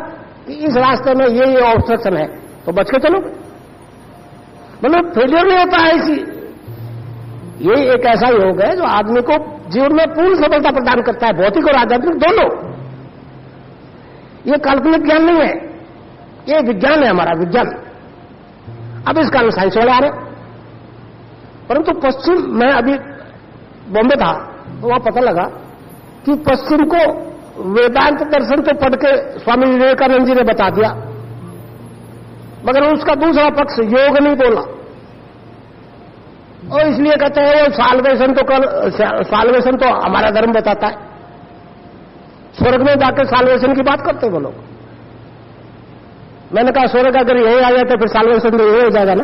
कि इस रास्ते में ये ऑब्स्ट्रक्शन है, तो बच के चलोगे। मतलब फेलियर नहीं होता है इसी। ये एक ऐसा योग है जो आदमी को जीवन में पूर्ण सफलता प्रदान करता है, भौतिक और आध्यात्मिक दोनों। ये काल्पनिक ज्ञान नहीं है, ये विज्ञान है, हमारा विज्ञान। अब इस कारण साइंस वाले आ रहे, परंतु पश्चिम, मैं अभी बॉम्बे था तो वहां पता लगा कि पश्चिम को वेदांत दर्शन तो पढ़ के स्वामी विवेकानंद जी ने बता दिया, मगर उसका दूसरा पक्ष योग नहीं बोला। और इसलिए कहते हैं वो साल्वेशन तो हमारा धर्म बताता है। स्वर्ग में जाकर साल्वेशन की बात करते हैं वो लोग। मैंने कहा स्वर्ग अगर यही आ जाए तो फिर साल्वेशन तो यही हो जाएगा ना।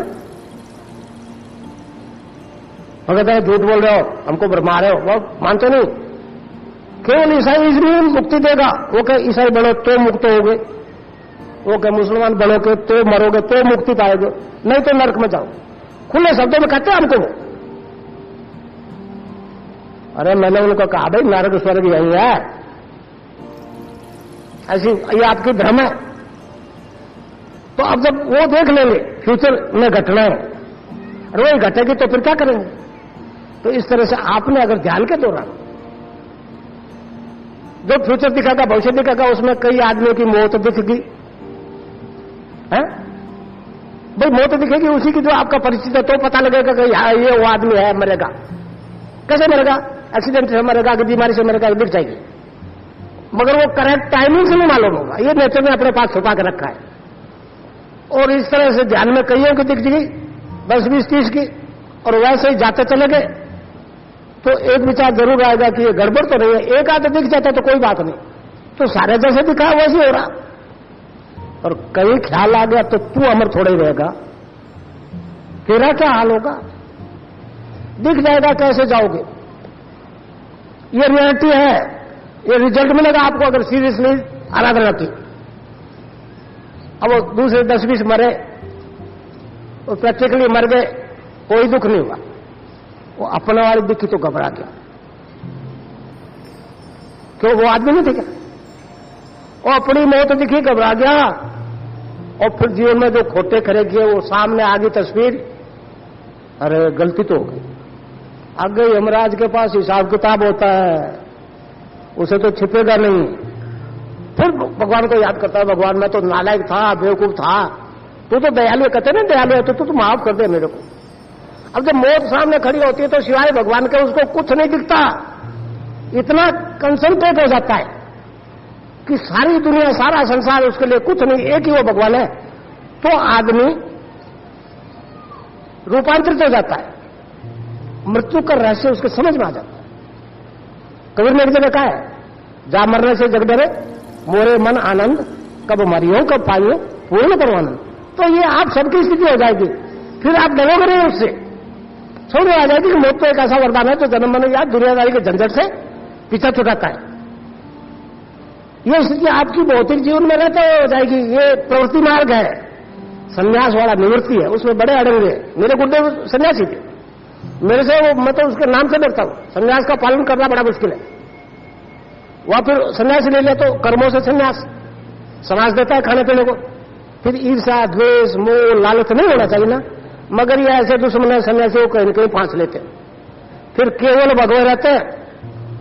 वो कहते हैं झूठ बोल रहे हो, हमको भरमा रहे हो, वो मानते नहीं। केवल ईसाई इसलिए मुक्ति देगा, वो कहे ईसाई बनो तो मुक्त होगे, वो कहे मुसलमान बनोगे तो मरोगे तो मुक्ति पाओगे, नहीं तो नरक में जाओ। खुले शब्दों में कहते हैं हमको। अरे मैंने उनको कहा भाई नरक स्वर्ग यही है, ऐसी ये आपकी भ्रम है। तो अब जब वो देख लेंगे फ्यूचर में घटनाएं, और वही घटेगी तो फिर क्या करेंगे? तो इस तरह से आपने अगर ध्यान के दौरान जो फ्यूचर दिखागा, भविष्य दिखागा, उसमें कई आदमियों की मौत दिखेगी, है भाई, मौत दिखेगी उसी की जो आपका परिचित है, तो पता लगेगा कि ये वो आदमी है, मरेगा। कैसे मरेगा? एक्सीडेंट से मरेगा कि बीमारी से मरेगा, दिख जाएगी, मगर वो करेक्ट टाइमिंग से नहीं मालूम होगा। ये नेचर ने अपने पास छुपा के रखा है। और इस तरह से ध्यान में कईयों की दिख गई 10, 20, 30 की, और वैसे ही जाते चले गए तो एक विचार जरूर आएगा कि ये गड़बड़ तो नहीं है। एक आधा दिख जाता तो कोई बात नहीं, तो सारे जैसे दिखा वैसे हो रहा। और कहीं ख्याल आ गया तो तू अमर थोड़ा ही रहेगा, तेरा क्या हाल होगा? दिख जाएगा, कैसे जाओगे? ये रियलिटी है, ये रिजल्ट मिलेगा आपको अगर सीरियसली आराधना की। अब वो दूसरे 10-20 मरे, वो प्रैक्टिकली मर गए, कोई दुख नहीं हुआ। वो अपने वाली दिखी तो घबरा गया, क्यों? वो आदमी नहीं दिखा, वो अपनी मौत दिखी, घबरा गया। और फिर जीवन में जो खोटे करे किए वो सामने आ गई तस्वीर, अरे गलती तो हो गई। आगे यमराज के पास हिसाब किताब होता है, उसे तो छिपेगा नहीं। फिर भगवान को याद करता है, भगवान मैं तो नालायक था, बेवकूफ था, तू तो दयालु, कहते ना दयालु है, तो तू माफ कर दे मेरे को। अब जब मौत सामने खड़ी होती है तो सिवाय भगवान के उसको कुछ नहीं दिखता, इतना कंसंट्रेट हो जाता है कि सारी दुनिया, सारा संसार उसके लिए कुछ नहीं, एक ही वो भगवान है। तो आदमी रूपांतरित हो जाता है, मृत्यु का रहस्य उसके समझ में आ जाता है। कबीर ने एक जगह कहा है, जा मरने से जग डरे मोरे मन आनंद, कब मरियो कब पाइयो पूर्ण परमानंद। तो ये आप सबकी स्थिति हो जाएगी, फिर आप डरोगे नहीं उससे, छोड़ आ जाएगी कि मौत तो एक ऐसा वरदान है जो जन्म मन या दुनियादारी के झंझट से पीछा छुड़ाता है। ये स्थिति आपकी भौतिक जीवन में रहते हो जाएगी। ये प्रवृत्ति मार्ग है, संन्यास वाला निवृत्ति है, उसमें बड़े अड़ंगे। मेरे गुरुदेव सन्यासी थे, मेरे से वो, मैं तो उसके नाम से डरता हूं। संन्यास का पालन करना बड़ा मुश्किल है। वहां फिर सन्यासी ले लिया तो कर्मों से संन्यास, समाज देता है खाने पीने को। फिर ईर्ष्या, द्वेष, मोह, लालच नहीं होना चाहिए ना, मगर ये ऐसे दुश्मन है सन्यासी को कहीं न कहीं फांस लेते हैं, फिर केवल भगवान रहते हैं,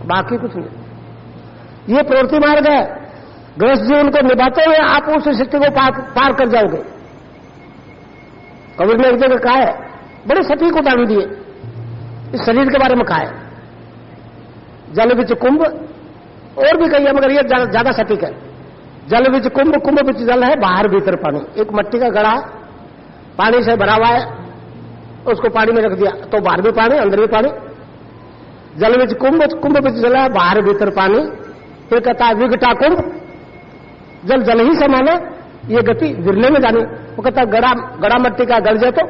बाकी कुछ नहीं। ये प्रवृत्ति मार्ग है। गृहस्थ जीवन को निभाते हुए आप उस स्थिति को पार कर जाओगे। कबीर ने एक जगह कहा है, बड़े सटीक उदाहरण दिए, इस शरीर के बारे में कहा है, जल विच कुंभ, और भी कही है मगर ये ज्यादा सटीक है। जल विच कुंभ, कुंभ विच जल है, बाहर भीतर पानी। एक मिट्टी का घड़ा पानी से भरा हुआ है, उसको पानी में रख दिया तो बाहर भी पानी, अंदर भी पानी। जल विच कुंभ, कुंभ विच जल है, बाहर भीतर पानी। फिर कहता है विघटा कुंभ, जल जल ही समाना, ये गति गिरने में जानी। वो कहता है गड़ा मट्टी का गड़ जाए तो,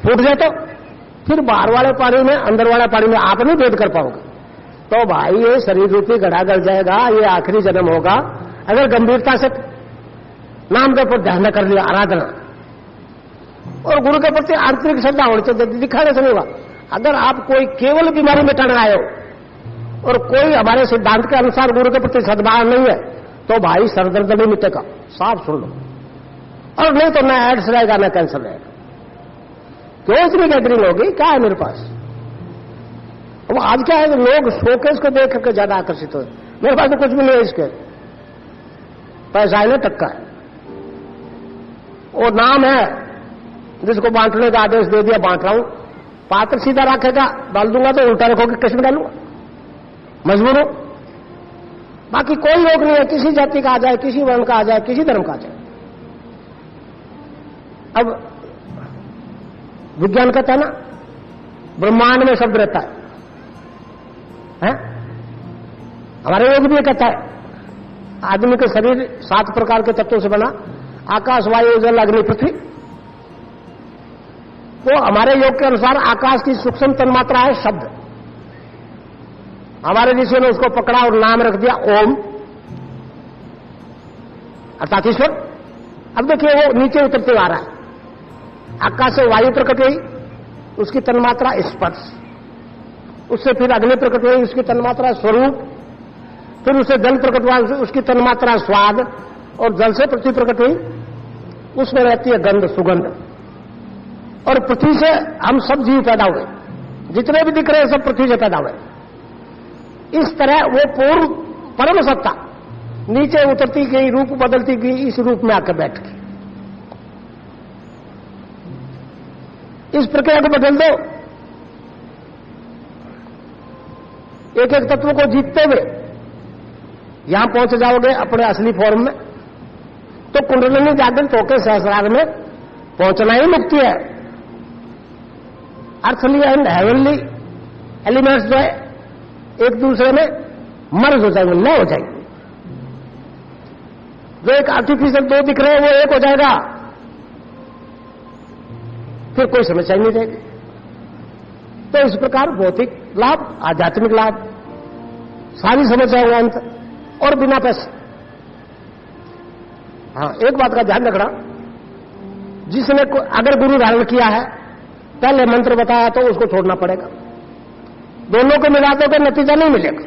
फूट जाए तो, फिर बाहर वाले पानी में अंदर वाले पानी में आप नहीं भेद कर पाओगे। तो भाई ये शरीर रूपी गड़ा गड़ जाएगा, ये आखिरी जन्म होगा। अगर गंभीरता से नाम के ऊपर ध्यान कर लिया, आराधना और गुरु के प्रति आंतरिक श्रद्धा होनी चाहिए, दिखाने से नहीं होगा। अगर आप कोई केवल बीमारी मिटाने आए हो और कोई हमारे सिद्धांत के अनुसार गुरु के प्रति सद्भाव नहीं है, तो भाई सरदर्द नहीं मिटेगा, साफ सुन लो। और नहीं तो ना एड्स रहेगा ना कैंसर रहेगा। क्यों इतनी गैदरिंग होगी, क्या है मेरे पास? अब आज क्या है, लोग शोकेस को देख करके ज्यादा आकर्षित हो। मेरे पास तो कुछ भी नहीं है, इसके पैसा है ना, टक्का है, वो नाम है जिसको बांटने का आदेश दे दिया, बांट रहा हूं। पात्र सीधा रखेगा, डाल दूंगा तो उल्टा रखोगे, किस में डालूंगा? मजबूर हो। बाकी कोई योग नहीं है, किसी जाति का आ जाए, किसी वर्ण का आ जाए, किसी धर्म का आ जाए। अब विज्ञान कहता है ना, ब्रह्मांड में शब्द रहता है? हमारे योग भी ये कहता है, आदमी के शरीर 7 प्रकार के तत्वों से बना, आकाश, वायु, जल, अग्नि, पृथ्वी। तो हमारे योग के अनुसार आकाश की सूक्ष्म तन्मात्रा है शब्द। हमारे ऋषियों ने उसको पकड़ा और नाम रख दिया ओम, अर्थात ईश्वर। अब देखिए वो नीचे उतरते आ रहा है। आकाश से वायु प्रकट हुई, उसकी तन्मात्रा स्पर्श, उससे फिर अग्नि प्रकट हुई, उसकी तन्मात्रा स्वरूप, फिर उससे जल प्रकट हुआ, उसकी तन्मात्रा स्वाद, और जल से पृथ्वी प्रकट हुई, उसमें रहती है गंध, सुगंध। और पृथ्वी से हम सब जीव पैदा हुए, जितने भी दिख रहे हैं सब पृथ्वी से पैदा हुए। इस तरह वो पूर्व परम सत्ता नीचे उतरती गई, रूप बदलती गई, इस रूप में आकर बैठ गई। इस प्रक्रिया को बदल दो, एक एक तत्व को जीतते हुए यहां पहुंच जाओगे अपने असली फॉर्म में, तो कुंडलिनी जागृत होकर सहस्रार में पहुंचना ही मुक्ति है। अर्थली एंड हेवनली एलिमेंट्स जो है एक दूसरे में मर्ज हो जाएंगे, न हो जाएंगे। जो एक आर्टिफिशियल दो दिख रहे हैं वो एक हो जाएगा, फिर कोई समस्या ही नहीं रहेगी। तो इस प्रकार भौतिक लाभ, आध्यात्मिक लाभ, सारी समस्याओं का अंत, और बिना पैसे। हाँ, एक बात का ध्यान रखना, जिसने अगर गुरु धारण किया है, पहले मंत्र बताया तो उसको छोड़ना पड़ेगा। दोनों को मिला दो तो नतीजा नहीं मिलेगा।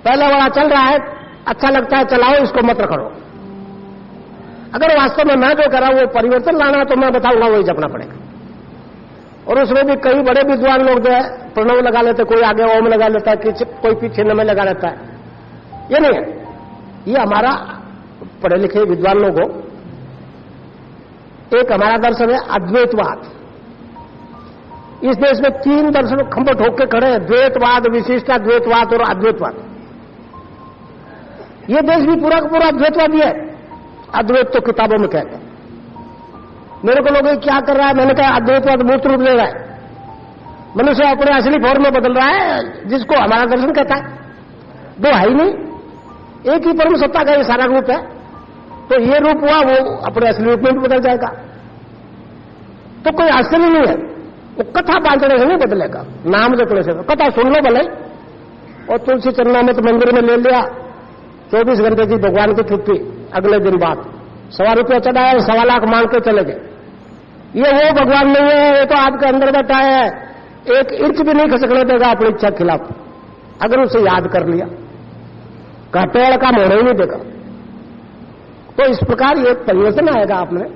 पहले वाला चल रहा है, अच्छा लगता है, चलाओ, इसको मत रखो। अगर वास्तव में मैं जो करा वो परिवर्तन लाना, तो मैं बताऊंगा वही जपना पड़ेगा। और उसमें भी कई बड़े विद्वान लोग जो है प्रणव लगा लेते, कोई आगे ओम लगा लेता है, कोई पीछे नमः लगा लेता है। ये नहीं है, ये हमारा पढ़े लिखे विद्वान लोग हो। एक हमारा दर्शन है अद्वैतवाद। इस देश में 3 दर्शन खंभट होकर खड़े हैं, द्वैतवाद, विशिष्टाद्वैतवाद और अद्वैतवाद। ये देश भी पूरा का पूरा अद्वैतवादी है। अद्वैत तो किताबों में कहते हैं। मेरे को लोग क्या कर रहा है, मैंने कहा अद्वैतवाद मूर्त रूप ले रहा है, मनुष्य अपने असली फॉर्म में बदल रहा है, जिसको हमारा दर्शन कहता है। दो है ही नहीं, एक ही परम सत्ता का ये सारा रूप है। तो ये रूप हुआ, वो अपने असली रूप में भी बदल जाएगा। तो कोई आश्चर्य नहीं है, वो कथा बांटने से नहीं बदलेगा, नाम जपने से। कथा सुन लो भले, और तुलसी चरणामृत मंदिर में ले लिया, 24 घंटे की भगवान की छुट्टी, अगले दिन बाद ₹1.25 चढ़ाया, 1.25 लाख मांग के चले गए। ये वो भगवान नहीं है, ये तो आपके अंदर बैठा है, 1 इंच भी नहीं खसकने देगा अपनी इच्छा के खिलाफ, अगर उसे याद कर लिया। घाटे वाला काम होने ही नहीं देगा। तो इस प्रकार ये परिवर्तन आएगा आप में।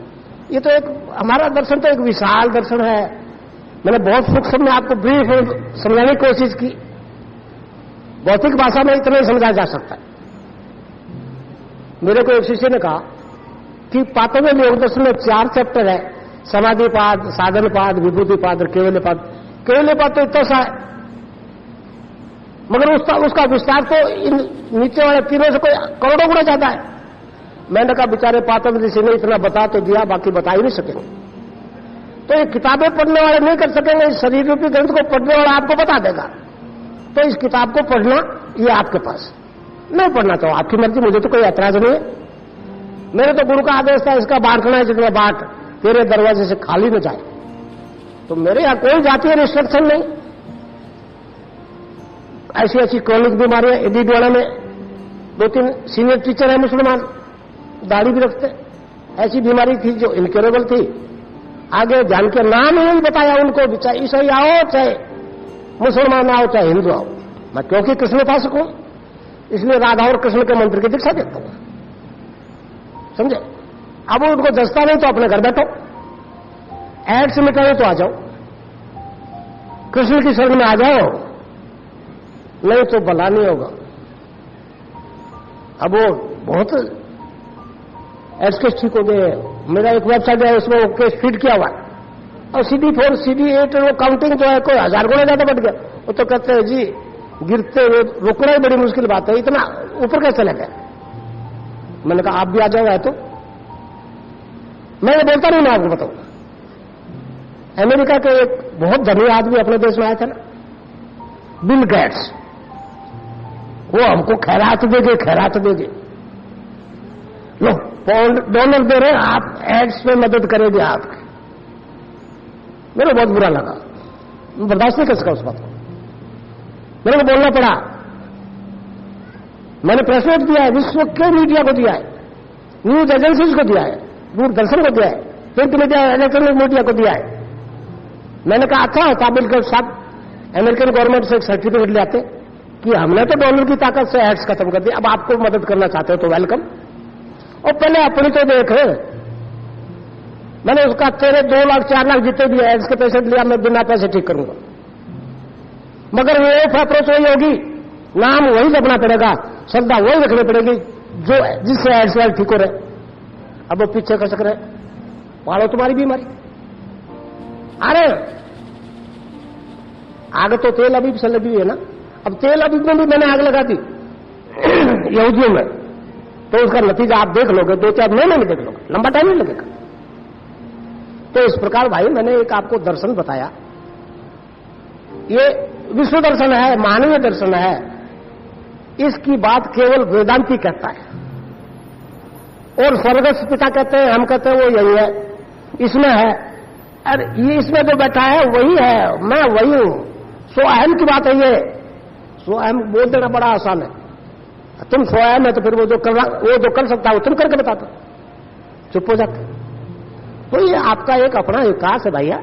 ये तो एक हमारा दर्शन तो एक विशाल दर्शन है। मैंने बहुत सूक्ष्म में आपको ब्रीफ समझाने की कोशिश की। भौतिक भाषा में इतना ही समझाया जा सकता है। मेरे को एक शिष्य ने कहा कि पातंजलि योग दर्शन में 4 चैप्टर है, समाधिपाद, साधनपाद, विभूतिपाद और केवल्यपाद। केवल्यपाद तो इतना सा है, मगर उसका विस्तार तो इन नीचे वाले तीनों से कोई करोड़ों गुना ज्यादा है। मैंने कहा बेचारे पातंजलि जी ने इतना बता तो दिया, बाकी बता ही नहीं सकेंगे। तो ये किताबें पढ़ने वाले नहीं कर सकेंगे, इस शरीर रूपी ग्रंथ को पढ़ने वाला आपको बता देगा। तो इस किताब को पढ़ना ये आपके पास, नहीं पढ़ना तो आपकी मर्जी, मुझे तो कोई ऐतराज नहीं है। मेरे तो गुरु का आदेश था, इसका बांटना है जितना बांट, तेरे दरवाजे से खाली न जाए। तो मेरे यहां कोई जातीय रिस्ट्रिक्शन नहीं। ऐसी ऐसी क्रॉनिक बीमारियां, एडीडवाड़ा में 2-3 सीनियर टीचर है मुसलमान, दाढ़ी भी रखते, ऐसी बीमारी थी जो इनक्योरेबल थी। आगे जान के नाम ही नहीं बताया उनको, चाहे ईसाई आओ, चाहे मुसलमान आओ, चाहे हिंदू आओ। मैं क्योंकि कृष्ण पा सकूं, इसलिए राधा और कृष्ण के मंत्र की दीक्षा देता हूं, समझे। अब उनको दस्ता नहीं तो अपने घर बैठो, एड्स मिटाने तो आ जाओ, कृष्ण की शरण में आ जाओ, नहीं तो भला नहीं होगा। अब वो बहुत एड्स केस ठीक हो गए। मेरा एक वेबसाइट है, उसमें वो केस फीड किया हुआ है, और CD4 CD8 वो काउंटिंग जो है कोई 1000 गुना ज्यादा बढ़ गया। वो तो कहते हैं जी गिरते हुए रुकना ही बड़ी मुश्किल बात है, इतना ऊपर कैसे चले गए। मैंने कहा आप भी आ जाओगे तो। मैं ये बोलता नहीं, मैं आपको बताऊं। अमेरिका के एक बहुत धनी आदमी अपने देश में आए थे ना, बिल गेट्स, वो हमको खैरात देंगे, खैरात देंगे। लो $1 दे रहे हैं, आप एड्स में मदद करेंगे आपकी। मेरे बहुत बुरा लगा, बर्दाश्त नहीं कर सका उस बात को, मेरे को बोलना पड़ा। मैंने प्रेस नोट दिया है, विश्व के मीडिया को दिया है, न्यूज एजेंसीज को दिया है, दूरदर्शन को दिया है, प्रिंट मीडिया, इलेक्ट्रॉनिक मीडिया को दिया है। मैंने कहा अच्छा होता बिल्कुल साहब, अमेरिकन गवर्नमेंट से एक सर्टिफिकेट ले आते कि हमने तो डॉलर की ताकत से एड्स खत्म कर दी, अब आपको मदद करना चाहते हो तो वेलकम। और पहले अपनी तो देख, मैंने उसका तेरे 2 लाख 4 लाख जितने भी है इसके पैसे लिया, मैं बिना पैसे ठीक करूंगा। मगर वो अप्रोच वही होगी, नाम वही जपना पड़ेगा, श्रद्धा वही रखनी पड़ेगी जो जिससे एड्स ठीक हो रहे। अब वो पीछे कर सक रहे, पालो तुम्हारी बीमारी। अरे आग तो तेल अभी से लगी हुई है ना। अब तेल अभी में भी मैंने आग लगा दी यहूदियों में, तो उसका नतीजा आप देख लोगे, 2-4 महीने में देख लोगे, लंबा टाइम नहीं लगेगा। तो इस प्रकार भाई मैंने एक आपको दर्शन बताया, ये विश्व दर्शन है, मानवीय दर्शन है। इसकी बात केवल वेदांती कहता है, और स्वर्गस्थ पिता कहते हैं, हम कहते हैं वो यही है, इसमें है। अरे ये इसमें जो बैठा है वही है, मैं वही हूं। स्वयं की बात है ये। स्वयं बोल देना बड़ा आसान है, तुम स्वयं है तो फिर वो जो कर सकता है वो तुम करके बताते, चुप हो जाते। तो ये आपका एक अपना विकास है भैया।